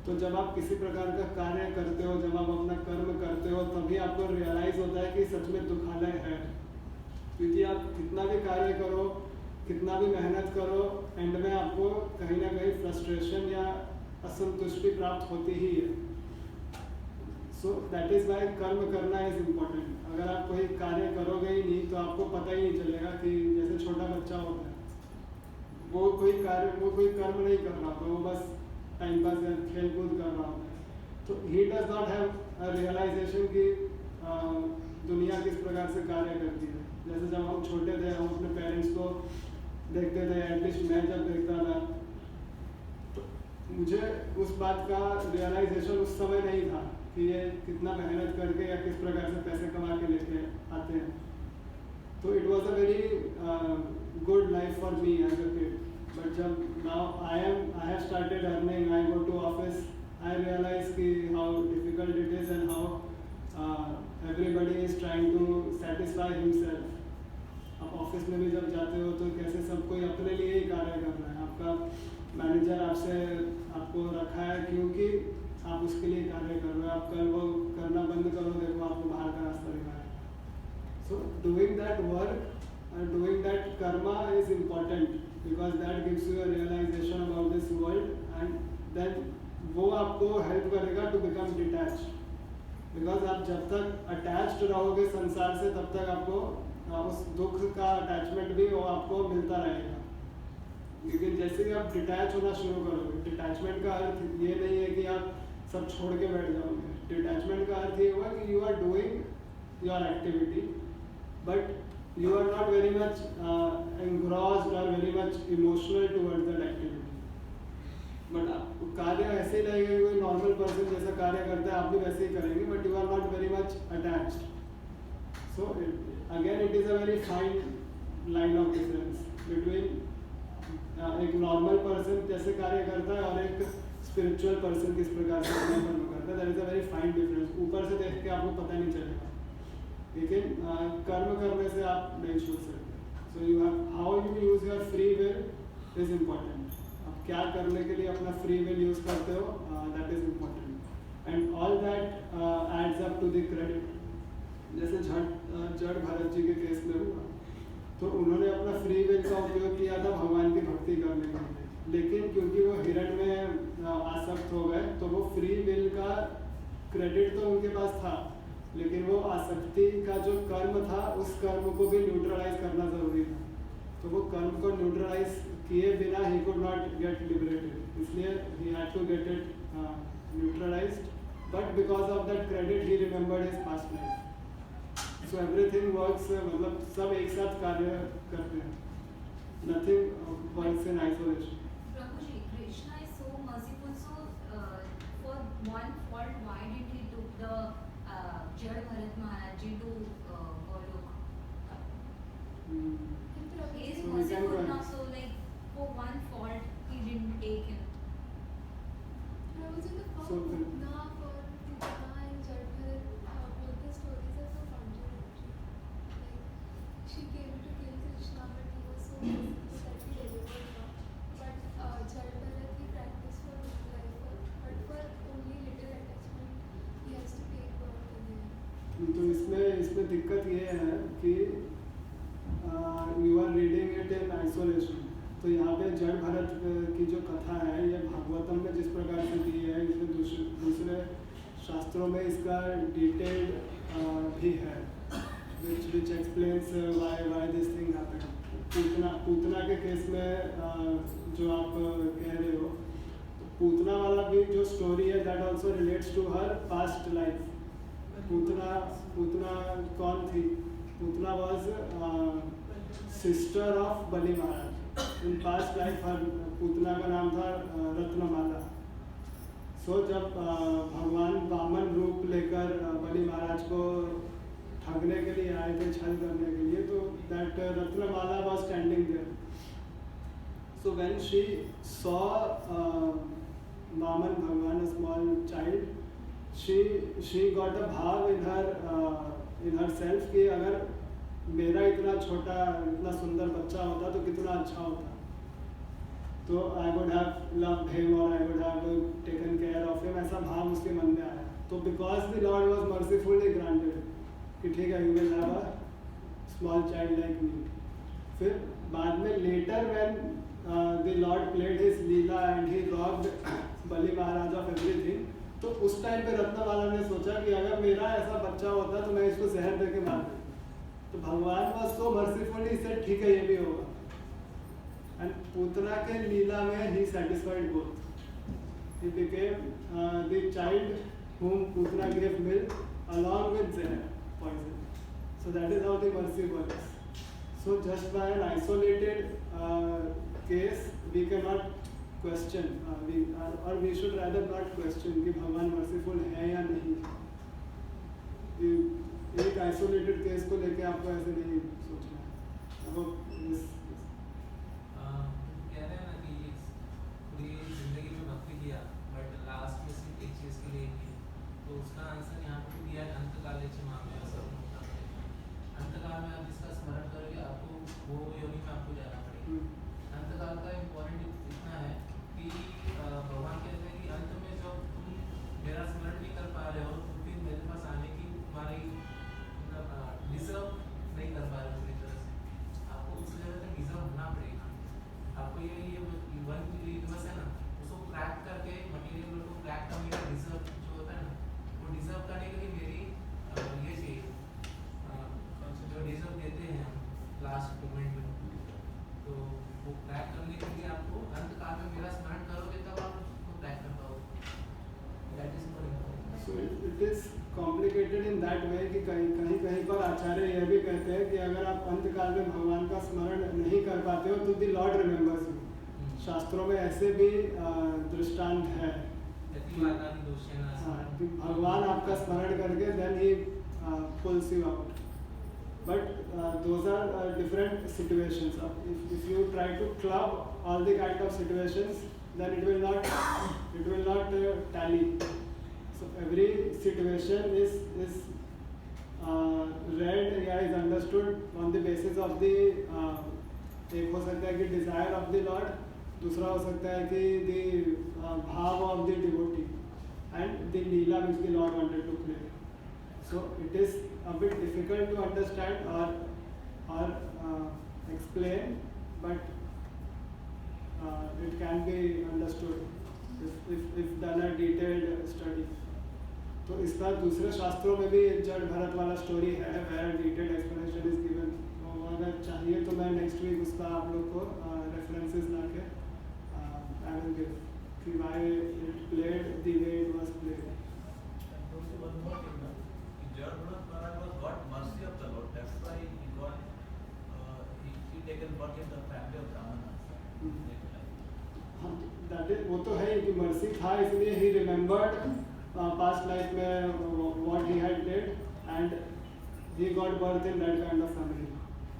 तो जब आप किसी प्रकार का कार्य करते हो, जब आप अपना कर्म करते हो, तभी आपको रियलाइज होता है कि सच में दुखालय है। क्योंकि आप कितना भी कार्य करो, कितना भी मेहनत करो, एंड में आपको कहीं ना कहीं फ्रस्ट्रेशन या असंतुष्टि प्राप्त होती ही है। सो दैट इज वाई कर्म करना इज इम्पोर्टेंट। अगर आप कोई कार्य करोगे ही नहीं तो आपको पता ही नहीं चलेगा कि जैसे छोटा बच्चा होता है, वो कोई कर्म नहीं कर रहा होता, वो बस टाइम पास या खेल कूद कर रहा होता है। तो he does not have a realization कि दुनिया किस प्रकार से कार्य करती है। जैसे जब हम छोटे थे, हम अपने पेरेंट्स को देखते थे, एटलीस्ट मैं जब देखता था, तो मुझे उस बात का रियलाइजेशन उस समय नहीं था कि ये कितना मेहनत करके या किस प्रकार से पैसे कमा के लेके आते हैं। तो it was a very good life for me as a kid. But जब now I have started earning, I go to office, I realise कि how difficult it is and how everybody is trying to satisfy himself. आप office में भी जब जाते हो तो कैसे सब कोई अपने लिए ही कार्य कर रहा है। आपका मैनेजर आपको रखा है क्योंकि आप उसके लिए कार्य कर रहे हो। आप कल वो करना बंद करो, देखो आपको बाहर का रास्ता दिखा है। So doing that work and doing that karma is important because that gives you a realization about this world and then वो आपको हेल्प करेगा to become detached, because आप जब तक attached रहोगे संसार से तब तक आपको उस दुख का अटैचमेंट भी वो आपको मिलता रहेगा। लेकिन जैसे ही आप डिटैच होना शुरू करोगे, डिटैचमेंट का अर्थ ये नहीं है कि आप सब छोड़ के बैठ जाओगे। डिटैचमेंट का अर्थ ये हुआ कि you are doing your activity but you are not very much engrossed or very much emotional towards that activity। but कार्य ऐसे ही लगेगा कि कोई नॉर्मल पर्सन जैसा कार्य करता है आप भी वैसे ही करेंगे, but you are not very much attached. So again it is a very fine line of difference between एक नॉर्मल पर्सन जैसे कार्य करता है और एक स्पिरिचुअल पर्सन किस प्रकार से कर्म करता है। That is a very fine difference. ऊपर से देख के आपको पता नहीं चलेगा, लेकिन कर्म करने से आप नहीं छूट सकते। So you have how you use your free will is important. आप क्या करने के लिए अपना फ्री विल यूज करते हो, that is important and all that adds up to the credit. जैसे जड़ भरत जी के केस में हुआ, तो उन्होंने अपना फ्री विल का उपयोग किया था भगवान की भक्ति करने के लिए, लेकिन क्योंकि वो हिरण में आसक्त हो गए तो वो फ्री विल का क्रेडिट तो उनके पास था, लेकिन वो आसक्ति का जो कर्म था उस कर्म को भी न्यूट्रलाइज करना जरूरी था। तो वो कर्म को न्यूट्रलाइज किए बिना he could not get liberated, इसलिए he had to get it neutralised, but because of that credit he remembered his past life. So everything works, मतलब सब एक साथ कार्य करते हैं, nothing works in isolation. Prabhu ji, Krishna is so merciful. So, for one fault, why did he took the Jad Bharat Maharaj ji to Golok? He is So we can merciful go now. ahead. So, like for one fault, he didn't take him. I was in the So form Putna for Putna and Jad Bharat, both the तो इसमें दिक्कत ये है कि you are reading it in isolation. तो यहाँ पे जड़ भरत की जो कथा है ये भागवतम में जिस प्रकार से दी है, इसमें दूसरे शास्त्रों में इसका डिटेल्ड भी है, which explains why this thing happened। Putana के केस में जो आप कह रहे हो, तो पूतना वाला भी जो स्टोरी है that also relates to her past life. Putana कौन थी? Putana was sister of Bali Maharaj. In past life her Putana का नाम था रत्नमाला। सो जब भगवान वामन रूप लेकर बलि महाराज को ठगने के लिए आए थे, छल करने के लिए, तो that Ratnamala was standing there. So when she saw Vaman भगवान, a small child, she got a भाव in herself कि अगर मेरा इतना छोटा इतना सुंदर बच्चा होता तो कितना अच्छा होता, तो I would have loved him or I would have taken care of him, ऐसा भाव उसके मन में आया। तो because the Lord was mercifully granted कि ठीक है, you will have a small child like me। फिर बाद में later when the Lord played his Leela and he robbed Bali Maharaj of everything, तो उस टाइम पे रत्नमाला ने सोचा कि अगर मेरा ऐसा बच्चा होता तो मैं इसको जहर दे के मार देता। तो भगवान was so mercifully said ठीक है, ये भी होगा। एंड पूतना के लीला में he satisfied both। He became the child whom Putana gave milk along with zehar poison। So that is how the mercy works। So just by an isolated case we cannot question, or we should rather not question कि भगवान merciful है या नहीं। एक isolated case को लेके आपको ऐसे नहीं सोचना है। अब कह रहे हैं ना कि पूरी जिंदगी में भक्ति किया बट लास्ट में सिर्फ एक चीज़ के लिए की, तो उसका आंसर यहाँ पे दिया है अंतकाले च मामले सब। अंतकाल में आप जिसका स्मरण करोगे आपको वो योनि में आपको जाना पड़ेगा। अंतकाल का इम्पोर्टेंट इतना है कि भगवान कहते हैं कि अंत में जब तुम मेरा स्मरण नहीं कर पा रहे हो तो फिर मेरे पास आने की तुम्हारी डिजर्व नहीं कर पा रहे हो पूरी तरह से, आपको उस लेवल तक डिजर्व होना पड़ेगा। आपको ये वन यूनिवर्स है ना, उसको क्रैक करके मटेरियल को क्रैक करने का डिजर्व जो होता है ना, वो डिजर्व करने के लिए मेरी ये चाहिए जो डिजर्व देते हैं हम लास्ट मोमेंट में, तो वो क्रैक करने के लिए आपको अंतकाल में मेरा स्मरण करोगे तब आप उसको क्रैक कर पाओगे। That is more important. So it is complicated in that way कि कहीं पर आचार्य यह भी कहते हैं कि अगर आप अंतकाल में भगवान का स्मरण नहीं कर पाते हो तो द लॉर्ड रिमेंबर्स यू। शास्त्रों में ऐसे भी दृष्टांत है कि भगवान आपका स्मरण करके then he pulls you out. But those are different situations। If you try to club all the kind of situations, then it will not tally। So every situation is read या is understood on the basis of the एक हो सकता है कि desire of the Lord, दूसरा हो सकता है कि the भाव of the devotee and the leela which the Lord wanted to play। So it is a bit difficult to understand or explain, but it can be understood if done a detailed study। तो इसका दूसरे शास्त्रों में भी जड़ भरत वाला story है, where detailed explanation is given। अगर चाहिए तो मैं नेक्स्ट वीक उसका आप लोग को रेफरेंसेस ला के I will give कि why it played the way it was played। One more thing, na, Jad Bharat Maharaj was got mercy of the Lord. That's why he got he taken birth in the family of Ramana। हाँ, that is, वो तो है कि mercy था इसलिए he remembered past life में what he had did and he got birth in that kind of family।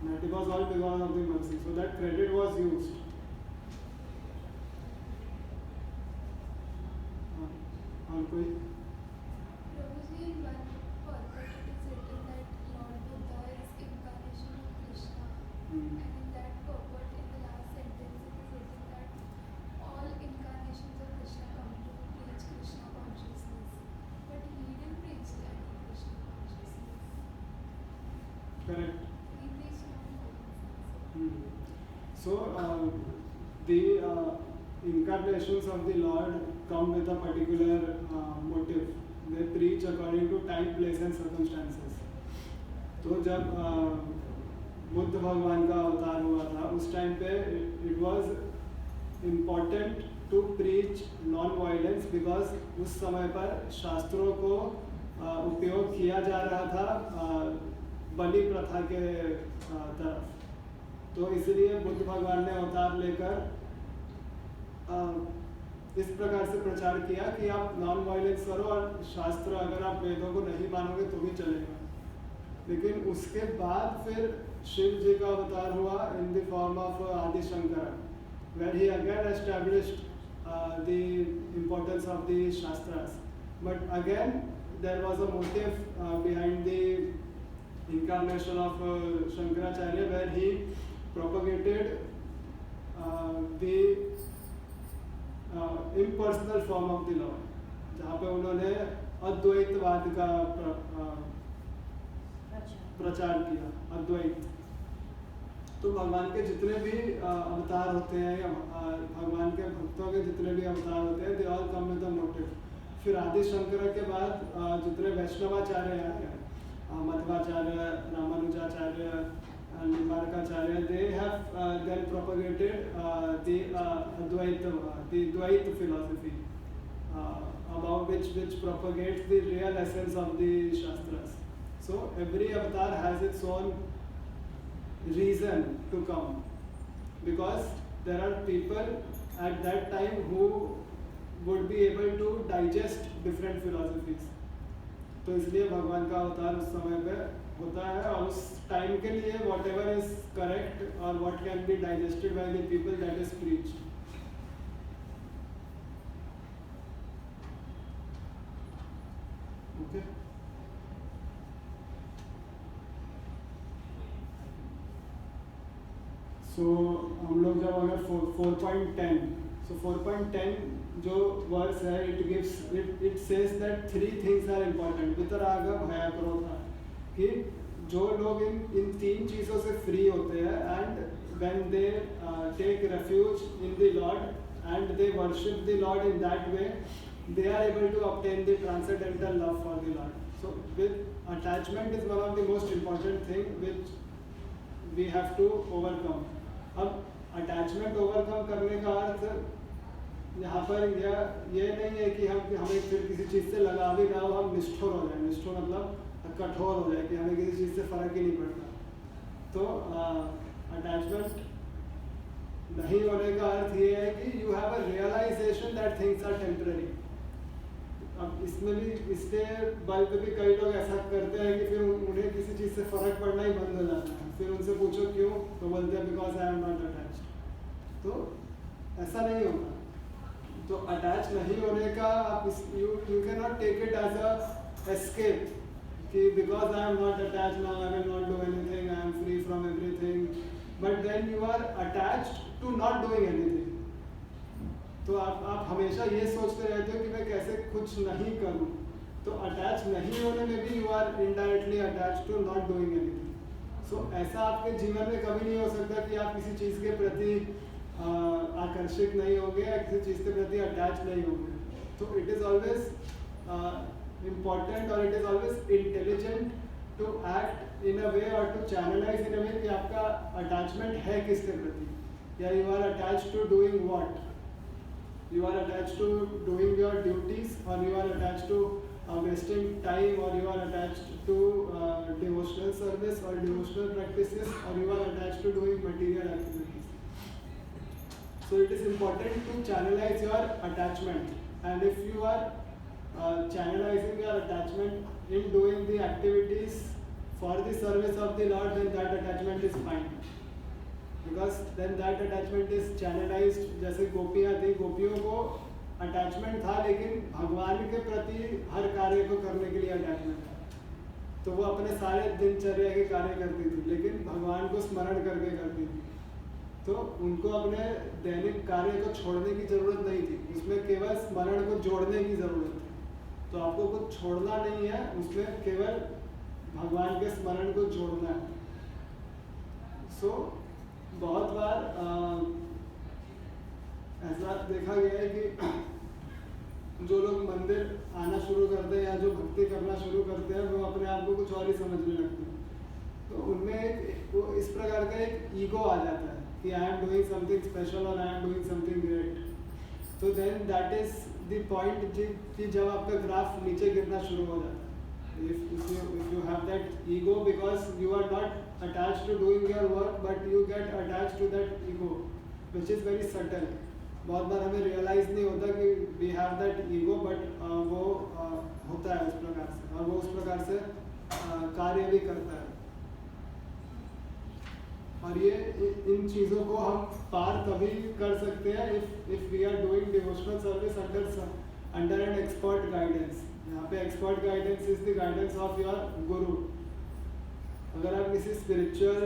That was all because of the mercy। So that credit was used। और कोई Prabhuji, in one purport it is written that Lord Buddha is incarnation of Krishna, and in that purport in the last sentence it is written that all incarnations of Krishna come to preach Krishna consciousness, but he didn't preach any Krishna consciousness। correct. He preached non-violence. So the incarnations of the Lord come with a particular motive. They preach according to time, place and circumstances. तो जब बुद्ध भगवान का अवतार हुआ था उस time पे it was important to preach non-violence because उस समय पर शास्त्रों को उपयोग किया जा रहा था बलि प्रथा के तरफ। तो इसलिए बुद्ध भगवान ने अवतार लेकर इस प्रकार से प्रचार किया कि आप नॉन वायलेंस करो और शास्त्र अगर आप वेदों को नहीं मानोगे तो भी चलेगा। लेकिन उसके बाद फिर शिव जी का अवतार हुआ इन द फॉर्म ऑफ आदि Shankar where he again established the importance of the shastras, but again there was a motive behind the incarnation of Shankaracharya where he propagated the impersonal form of the Lord, जहाँ पे उन्होंने अद्वैतवाद का प्रचार किया। अद्वैत तो भगवान के जितने भी अवतार होते हैं या भगवान के भक्तों के जितने भी अवतार होते हैं they all come with the motive. फिर आदि शंकर के बाद जितने वैष्णवाचार्य हैं Madhvacharya, Ramanujacharya, Nimbarkacharya, they have then propagated the Advaita philosophy about which propagates the real essence of the Shastras. So every avatar has its own reason to come because there are people at that time who would be able to digest different philosophies. तो इसलिए भगवान का अवतार उस समय पे होता है और उस टाइम के लिए whatever is correct or what can be digested by the people that is preached. Okay. So हम लोग जब अगर 4.10 so 4.10 जो वर्स है it says that 3 things are important वितराग भय क्रोध कि जो लोग इन 3 चीज़ों से फ्री होते हैं and when they take refuge in the Lord and they worship the Lord in that way they are able to obtain the transcendental love for the Lord. So with attachment is one of the most important thing which we have to overcome. अब attachment overcome करने का अर्थ यहाँ पर ये नहीं है कि हमें फिर किसी चीज़ से लगा भी ना हो हम निष्ठुर हो जाए। निष्ठुर मतलब कठोर हो जाए कि हमें किसी चीज़ से फ़र्क ही नहीं पड़ता। तो अटैचमेंट नहीं होने का अर्थ ये है कि you have a realization that things are temporary. अब इसमें भी इसके बल पे भी कई लोग ऐसा करते हैं कि फिर उन्हें किसी चीज़ से फ़र्क पड़ना ही बंद हो जाता है। फिर उनसे पूछो क्यों तो बोलते हैं because I am not attached. तो ऐसा नहीं होगा। तो अटैच नहीं होने का आप you can not take it as a escape कि because I am not attach now I will not do anything I am free from everything but then you are attached to not doing anything. तो आप हमेशा ये सोचते रहते हो कि मैं कैसे कुछ नहीं करूं। तो अटैच नहीं होने में भी you are indirectly attached to not doing anything. So ऐसा आपके जीवन में कभी नहीं हो सकता कि आप किसी चीज़ के प्रति आकर्षित नहीं होंगे या किसी चीज़ के प्रति अटैच नहीं होंगे। तो इट इज़ ऑलवेज इम्पॉर्टेंट और it is always intelligent to act in a way और टू चैनलाइज इन अ वे कि आपका अटैचमेंट है किसके प्रति या you are attach to doing what. You are attached to doing your duties or you are attached to wasting time or you are attached to devotional service or devotional practices or you are attached to doing material activities. So it is important to channelize your attachment and if you are channelizing your attachment in doing the activities for the service of the Lord then that attachment is fine. Because then that attachment is channelized। जैसे गोपियाँ थी गोपियों को attachment था लेकिन भगवान के प्रति हर कार्य को करने के लिए अटैचमेंट था। तो वो अपने सारे दिनचर्या के कार्य करती थी लेकिन भगवान को स्मरण करके करती थी। तो उनको अपने दैनिक कार्य को छोड़ने की ज़रूरत नहीं थी उसमें केवल स्मरण को जोड़ने की ज़रूरत थी। तो आपको कुछ छोड़ना नहीं है उसमें केवल भगवान के स्मरण को जोड़ना है। सो बहुत बार ऐसा देखा गया है कि जो लोग मंदिर आना शुरू करते हैं या जो भक्ति करना शुरू करते हैं वो अपने आप को कुछ और ही समझने लगते हैं। तो उनमें एक वो इस प्रकार का एक ईगो आ जाता है कि I am doing something special और I am doing something great. तो then that is the point कि जब आपका ग्राफ नीचे गिरना शुरू हो जाता है। if you have that ego because you are not attached to doing your work but you get attached to that ego which is very subtle। बहुत बार हमें रियलाइज नहीं होता कि we have that ego but वो होता है उस प्रकार से और वो उस प्रकार से कार्य भी करता है। और ये इन चीज़ों को हम पार तभी कर सकते हैं if we are doing devotional service under an expert guidance। यहाँ पे expert guidance is the guidance of your guru. अगर आप किसी स्पिरिचुअल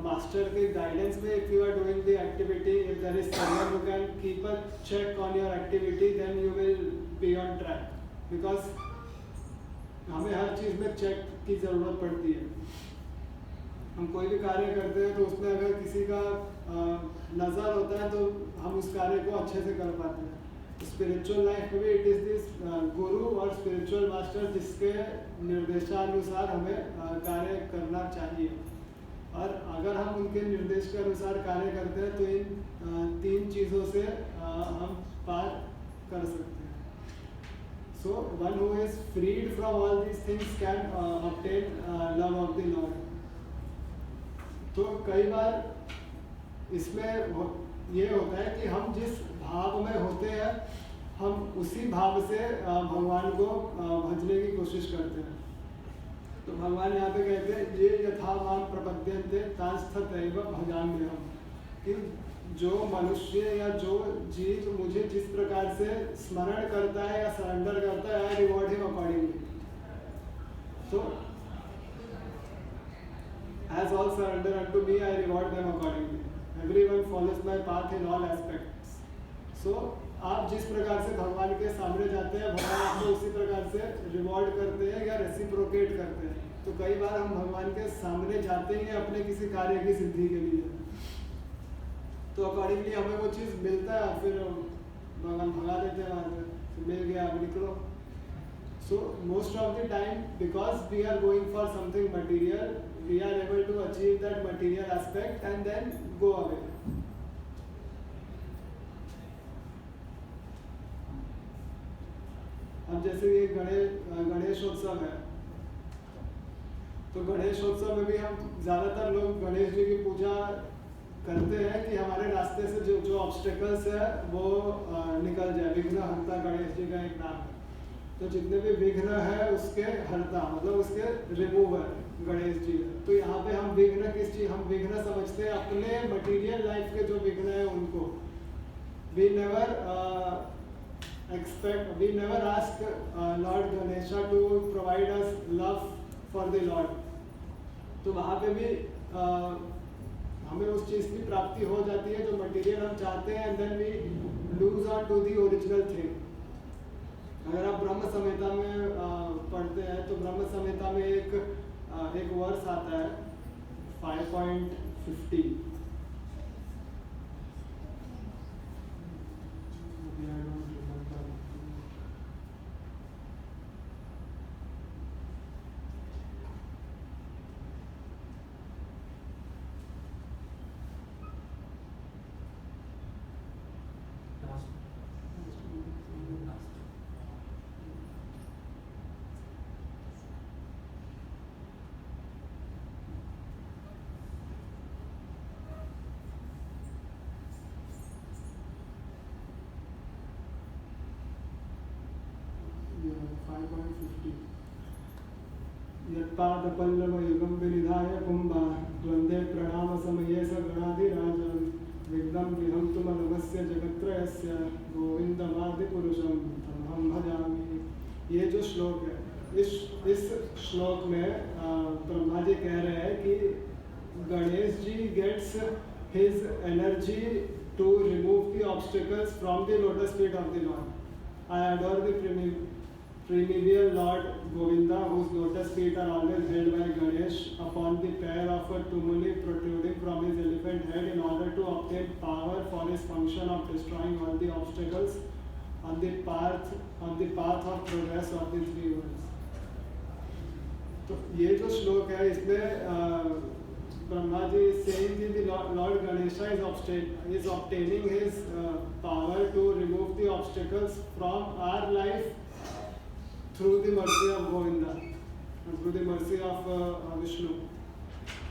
मास्टर के गाइडेंस में if you are doing the activity if there is someone who can keep a check on your activity then you will be on track. Because हमें हर चीज़ में check की ज़रूरत पड़ती है। हम कोई भी कार्य करते हैं तो उसमें अगर किसी का नज़र होता है तो हम उस कार्य को अच्छे से कर पाते हैं। स्पिरिचुअल लाइफ में भी इट इज़ दिस गुरु और स्पिरिचुअल मास्टर जिसके निर्देशानुसार हमें कार्य करना चाहिए। और अगर हम उनके निर्देश के अनुसार कार्य करते हैं तो इन तीन चीज़ों से हम पार कर सकते हैं। So one who is freed from all these things can obtain love of the lord. तो कई बार इसमें ये होता है कि हम जिस भाव में होते हैं हम उसी भाव से भगवान को भजने की कोशिश करते हैं। तो भगवान यहाँ पे कहते हैं ये यथा मां प्रपद्यन्ते तांस्तथैव भजाम्यहम् कि जो मनुष्य या जो जीव मुझे जिस प्रकार से स्मरण करता है या सरेंडर करता है आई रिवॉर्ड हिम अकॉर्डिंगली। तो as all surrender unto me I reward them accordingly। everyone follows my path in all aspects। so आप जिस प्रकार से भगवान के सामने जाते हैं भगवान आपको उसी प्रकार से रिवॉर्ड करते हैं या रेसिप्रोकेट करते हैं। तो कई बार हम भगवान के सामने जाते हैं अपने किसी कार्य की सिद्धि के लिए तो अकॉर्डिंगली हमें वो चीज़ मिलता है फिर भगवान भगा देते हैं वहाँ से मिल गया अब निकलो। So most of the time because we are going for something material we are able to achieve that material aspect and then go away। अब जैसे ये गणेशोत्सव है तो गणेशोत्सव में भी हम ज़्यादातर लोग गणेश जी की पूजा करते हैं कि हमारे रास्ते से जो ऑब्स्टेकल्स है वो निकल जाए। विघ्नहर्ता गणेश जी का एक नाम है। तो जितने भी विघ्न है उसके हरता मतलब उसके रिमूवर गणेश जी। तो यहाँ पे हम विघ्न किस चीज हम विघ्न समझते हैं अपने मटेरियल लाइफ के जो विघ्न है उनको। we never ask Lord Ganesha to provide us love for the Lord। तो वहाँ पे भी हमें उस चीज़ की प्राप्ति हो जाती है जो मटेरियल हम चाहते हैं and then we lose on to the original thing। अगर आप ब्रह्म संहिता में पढ़ते हैं तो ब्रह्म संहिता में एक वर्स आता है 5.50। यत्पादपल्लवयुगं विनिधाय कुम्भा द्वन्द्वे प्रणामसमये स गणाधिराजं विघ्नं गृहं तुमनमस्य जगत्त्रयस्य गोविन्दमादिपुरुषं तमहं भजामि। ये जो श्लोक है इस श्लोक में ब्रह्मा जी कह रहे हैं कि Ganesh ji gets his energy to remove the obstacles from the lotus feet of the lord. I adore the Primordial Lord Govinda, whose lotus feet are always held by Ganesh, Ganesh upon the pair of a tumuli protruding from his elephant head in order to obtain power for his function of destroying all the obstacles on the path of progress of the three worlds. तो ये जो श्लोक है इसमें Brahma ji saying that the Lord Ganesha is obtaining his power to remove the obstacles from our life through the mercy of Govinda, through the mercy of Vishnu.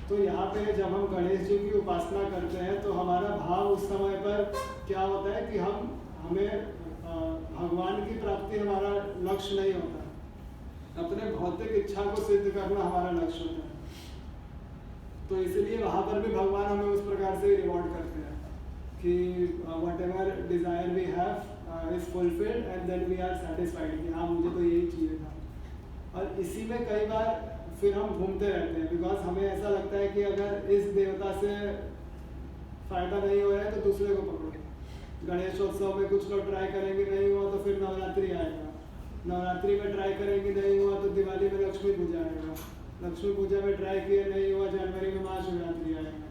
तो यहाँ पे जब हम गणेश जी की उपासना करते हैं तो हमारा भाव उस समय पर क्या होता है कि हमें भगवान की प्राप्ति हमारा लक्ष्य नहीं होता, अपने भौतिक इच्छा को सिद्ध करना हमारा लक्ष्य होता है। तो इसलिए वहाँ पर भी भगवान हमें उस प्रकार से रिवॉर्ड करते हैं कि whatever desire we have is fulfilled and then we are satisfied कि हाँ मुझे तो यही चाहिए था। और इसी में कई बार फिर हम घूमते रहते हैं बिकॉज हमें ऐसा लगता है कि अगर इस देवता से फायदा नहीं हो रहा है तो दूसरे को पकड़ो। गणेशोत्सव में कुछ लोग ट्राई करेंगे, नहीं हुआ तो फिर नवरात्रि आएगा, नवरात्रि में ट्राई करेंगे नहीं हुआ तो दिवाली में लक्ष्मी पूजा आएगा, लक्ष्मी पूजा में ट्राई किया नहीं हुआ जनवरी में महाशिवरात्रि आएगा।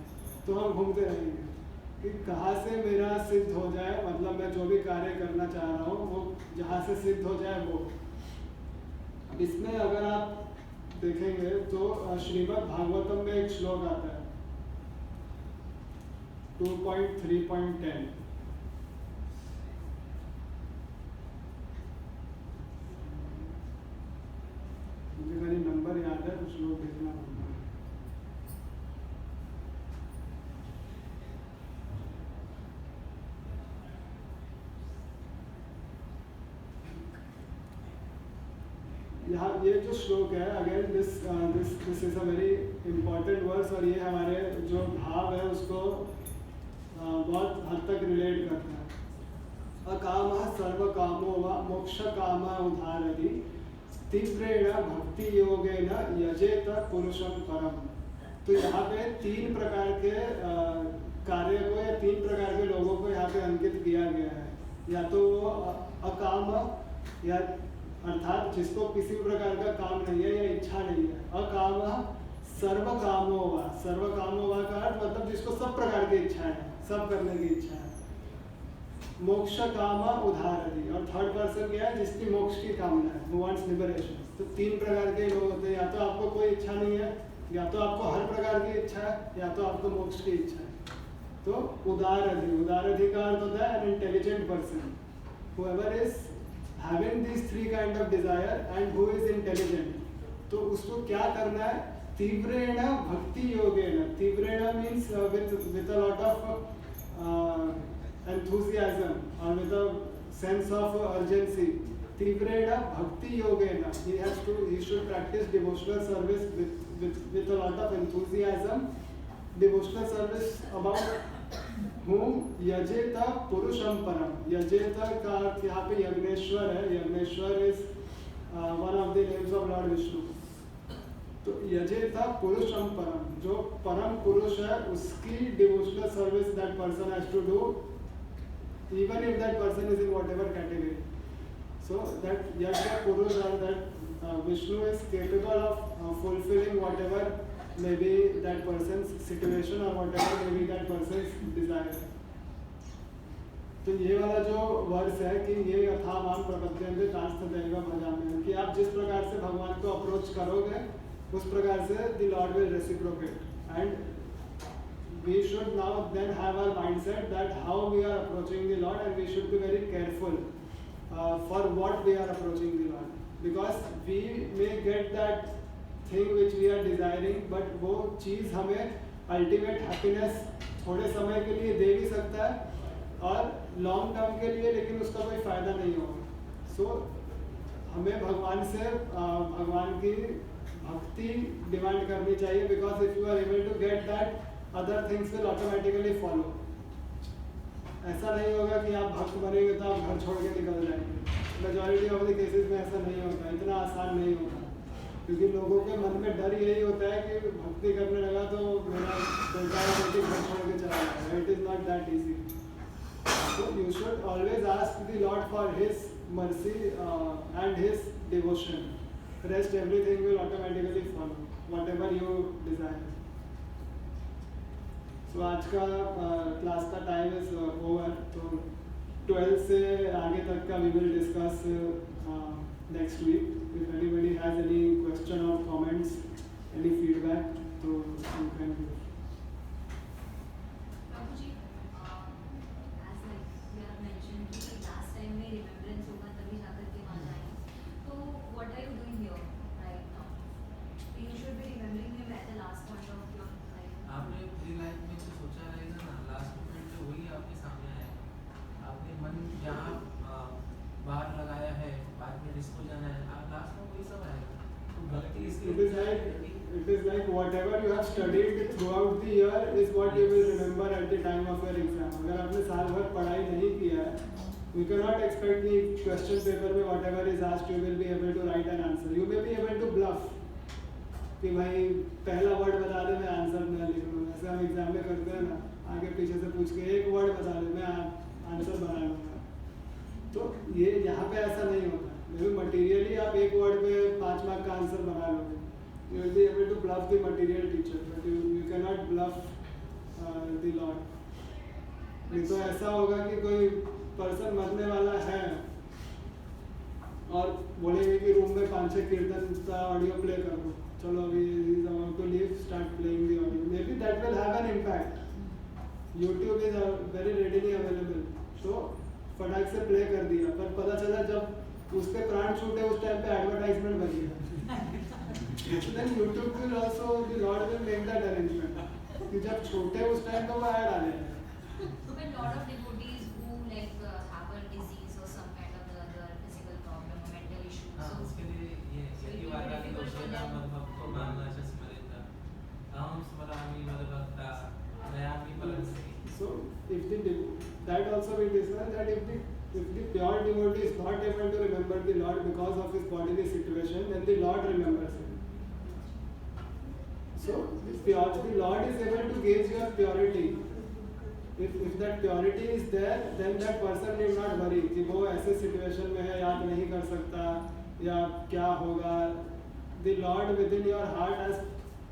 तो हम घूमते रहेंगे कि कहाँ से मेरा सिद्ध हो जाए, मतलब मैं जो भी कार्य करना चाह रहा हूँ वो जहाँ से सिद्ध हो जाए वो। इसमें अगर आप देखेंगे तो श्रीमद् भागवतम में एक श्लोक आता है 2.3.10। मुझे खाली नंबर याद है, कुछ लोग देखना पड़ता है। यहाँ ये जो श्लोक है again this is a very important verse और ये हमारे जो भाव है उसको बहुत हद तक रिलेट करता है। अकामः सर्व कामो वा मोक्ष कामा उदारति तीव्रेण भक्ति योगेन यजेत पुरुषं परम। तो यहाँ पे तीन प्रकार के कार्य को या तीन प्रकार के लोगों को यहाँ पे अंकित किया गया है। या तो वो अकाम या अर्थात जिसको किसी प्रकार का काम नहीं है या इच्छा नहीं है। अकाम सर्व कामो वा, सर्व कामो वा का अर्थ मतलब जिसको सब प्रकार की इच्छा है, सब करने की इच्छा है। मोक्ष कामा उदारति और थर्ड पर्सन क्या है, जिसकी मोक्ष की कामना है, who wants liberation। तो तीन प्रकार के लोग होते हैं, या तो आपको कोई इच्छा नहीं है, या तो आपको हर प्रकार की इच्छा है, या तो आपको मोक्ष की इच्छा है। तो उदारति, उदारति का अर्थ होता है an intelligent person, whoever is having these three kind of desire and who is intelligent। तो उसको क्या करना है, तीव्रेण भक्ति योगेन। तीव्रेण means with a lot of enthusiasm or with a sense of urgency। तीव्रेण भक्ति योगेन, he should practice devotional service with a lot of enthusiasm, devotional service about whom यजेता पुरुषम परम। यजेता का अर्थ यहाँ पे यज्ञेश्वर है। Yajneshwar is one of the names of lord Vishnu. तो यजेता पुरुषम परम, जो परम पुरुष है उसकी devotional service that person has to do even if that person is in whatever category. So that Yajna Purusha और that Vishnu is capable of fulfilling whatever maybe that person's situation or whatever maybe that person's desire। तो ये वाला जो verse है कि ये यथा माम प्रपद्यन्ते तांस्तदैव भजाम्यहम्, कि आप जिस प्रकार से भगवान को अप्रोच करोगे उस प्रकार से the Lord will reciprocate। And we should now then have our mindset that how we are approaching the Lord, and we should be very careful for what we are approaching the Lord, because we may get that thing which we are desiring, but वो चीज़ हमें ultimate happiness थोड़े समय के लिए दे भी सकता है और लॉन्ग टर्म के लिए लेकिन उसका कोई फ़ायदा नहीं होगा। सो हमें भगवान से भगवान की भक्ति डिमांड करनी चाहिए, because if you are able to get that other things will automatically follow. ऐसा नहीं होगा कि आप भक्त बनेंगे तो आप घर छोड़ के निकल जाएंगे। मेजॉरिटी ऑफ द केसेस में ऐसा नहीं होता, इतना आसान नहीं होता, क्योंकि लोगों के मन में डर यही होता है कि भक्ति करने लगा तो मेरा बेटा या बेटी घर छोड़ के चला जाएगा। It is not that easy. So you should always ask the Lord for his mercy and his devotion. Rest everything will automatically follow. Whatever you आज का क्लास का टाइम इज ओवर, तो 12 से आगे तक का we will discuss next week. If anybody has any question और comments, any feedback, तो you can give. Prabhuji, as like you have mentioned कि last time में remembrance होगा तभी जाकर के वहाँ जाएंगे. तो what are you doing here right now? You should be remembering him at the last point of your life. आपने अपनी लाइफ में जो सोचा रहेगा ना, लास्ट मोमेंट पे वही आपके सामने आएगा. आपने मन जहाँ बाहर लगाया है, बाद में डिस्को जाना है, आप लास्ट में वही सब आएगा. तो भक्ति It is like whatever you have studied throughout the year is what you will remember at the time of your exam. अगर आपने साल भर पढ़ाई नहीं किया है, you cannot expect the question paper में whatever is asked you will be able to write an answer. You may be able to bluff कि भाई पहला वर्ड बता दे, मैं आंसर मैं लिख लूँ. ऐसे हम एग्जाम में करते हैं ना, आगे पीछे से पूछ के एक वर्ड बता दे, मैं आंसर बना लूँगा. तो ये यहाँ पे ऐसा नहीं होता. मटीरियली आप एक वर्ड पे 5 मार्क का आंसर बना लोगे. You will be able to bluff the material teacher, but you cannot bluff the Lord. नहीं तो ऐसा होगा कि कोई पर्सन मरने वाला है और बोलेंगे कि रूम में 5-6 कीर्तन का ऑडियो प्ले कर दो, चलो अभी is about to leave, start playing the audio. Maybe that will have an impact. YouTube is very readily available. तो फटाक से प्ले कर दिया, पर पता चला जब उसके प्राण छूटे उस टाइम पे एडवर्टाइजमेंट बन गया. Then YouTube will also, the Lord will make that arrangement. कि जब छोटे उस टाइम पे वो ऐड आ जाएगा. So when lot of devotees who like have a disease or some kind of the other physical problem or mental issue, हाँ, so उसके लिए ये यही वाला की दोषेता मद्भक्तो माननाश स्मरेता अहं स्मरामि मद्भक्ता नयामि परमसि. So if that also we discuss that if the pure devotee is not able to remember the Lord because of his bodily situation, then the Lord remembers him. So the Lord is able to gauge your purity. If that purity is there, then that person need not worry कि वो ऐसे situation में है, याद नहीं कर सकता या क्या होगा. The Lord within your heart as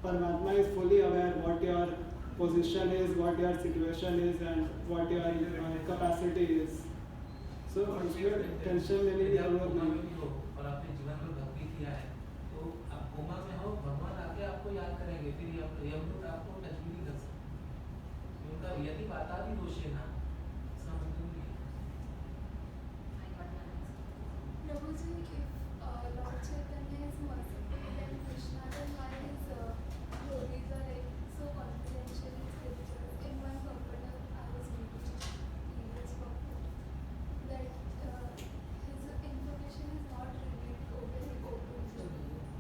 Paramatma is fully aware what your position is, what your situation is, and what your capacity is. So उसमें टेंशन लेने की जरूरत नहीं. हो और आपने जीवन में भक्ति किया है, तो आप कोमा में हो, भगवान आके आपको याद करेंगे, फिर यमदूत आपको टच भी नहीं कर सकते. उनका यदि बाता भी दोष है ना, इसका मतलब नहीं है. I got my answer. Prabhuji, if Lord Chaitanya is merciful, then Krishna, then why his glories are like so confidential in scriptures? In one purport I was reading, he was purport that his information is not revealed very openly,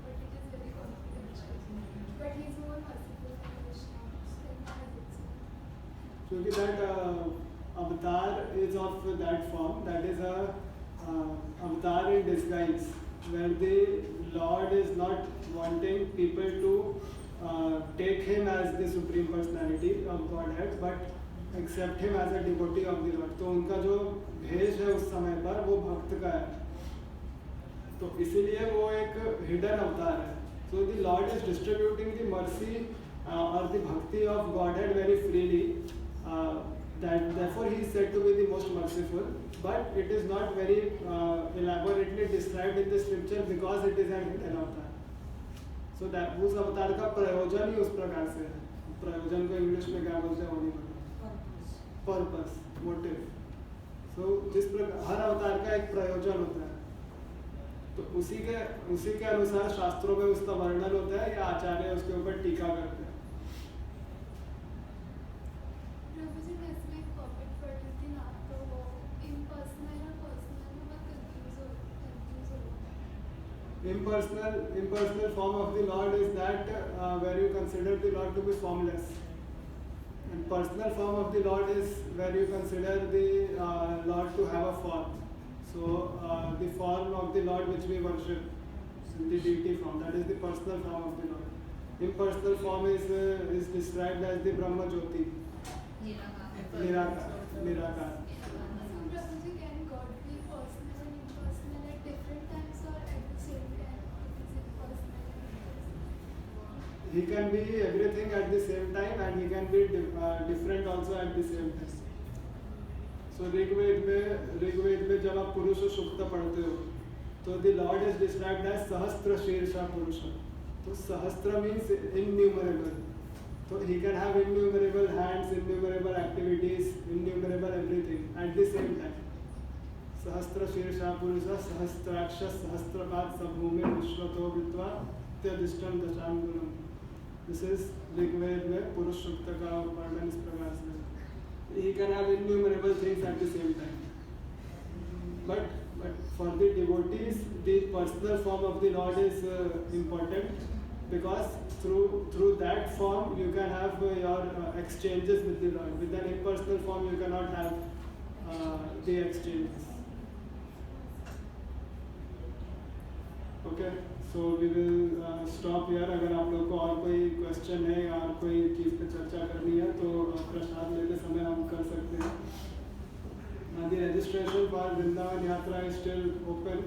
but it is very confidential. But he is more merciful than Krishna, then why is it so? क्योंकि that avatar is of that form, that is a avatar in disguise, where the Lord is not wanting people to take him as the supreme personality of Godhead, but accept him as a devotee of the Lord. तो उनका जो भेष है उस समय पर वो भक्त का है, तो इसीलिए वो एक hidden अवतार है. So the Lord is distributing the mercy or the bhakti of Godhead very freely. That therefore he is said to be the most merciful, but it is not very elaborately described in the scripture because it is an hidden avatar. So that उस अवतार का प्रयोजन ही उस प्रकार से है. प्रयोजन को इंग्लिश में क्या बोलते हैं वो नहीं पता. Purpose, motive. So जिस प्रकार हर अवतार का एक प्रयोजन होता है, तो उसी के अनुसार शास्त्रों में उसका वर्णन होता है या आचार्य उसके ऊपर टीका करते हैं. Prabhuji, वैसे मैं पॉकेट पढ़ रही थी ना, तो वो impersonal और personal में मैं confuse हो Impersonal form of the Lord is that where you consider the Lord to be formless, and personal form of the Lord is where you consider the Lord to have a form. So the form of the Lord which we worship, the deity form, that is the personal form of the Lord. Impersonal form is described as the Brahma Jyoti, Nirakar. So Prabhuji, can God be personal and impersonal at different times or at the same time? It is impersonal and impersonal. he can be everything at the same time and he can be different also at the same time. So Rigveda में जब आप पुरुष सूक्त पढ़ते हो तो the Lord is described as सहस्त्र शीर्षा पुरुष. तो सहस्त्र means innumerable. So he can have innumerable hands, innumerable activities, innumerable everything at the same time. सहस्त्र शीर्षा पुरुष सहस्त्राक्ष सहस्त्रपाद सबभूमि विश्वतो विद्वा त्यदिष्टम दशांगुणम. This is ऋग्वेद में पुरुष सूक्त का वर्णन इस प्रकार से. He can have innumerable things at the same time. But for the devotees, the personal form of the Lord is important, because through that form you can have your exchanges with the Lord. With an impersonal form you cannot have the exchanges. Okay, so we will stop here. अगर आप लोग को और कोई question है या कोई चीज़ पे चर्चा करनी है तो प्रसाद लेते समय हम कर सकते हैं. The registration for Vrindavan Yatra is still open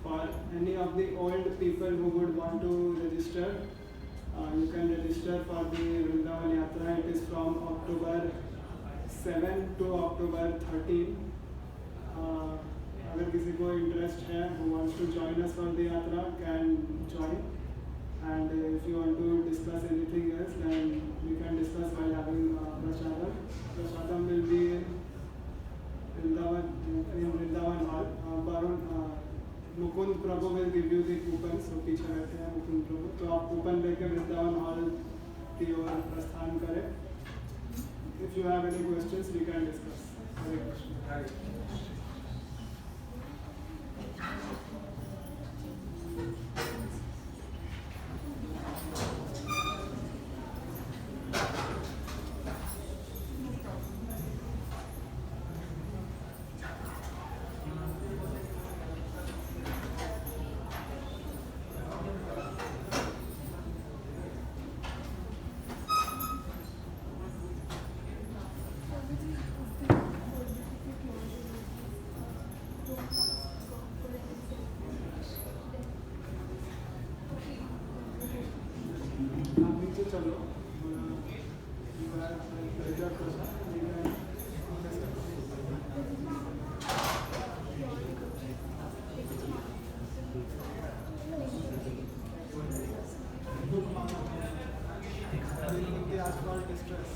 for any of the old people who would want to register. You can register for the Vrindavan Yatra. It is from October 7 to October 13. अगर किसी को interest है who wants to join us for the yatra can join, and if you want to discuss anything else then we can discuss while having prasadam. Prasadam will be in Vrindavan Hall. Varun Mukund Prabhu will give you the coupon. So पीछे रहते हैं Mukund Prabhu, तो आप coupon लेके Vrindavan hall की ओर प्रस्थान करें. If you have any questions we can discuss. Hare Krishna. चलो आसपास डिस्ट्रेस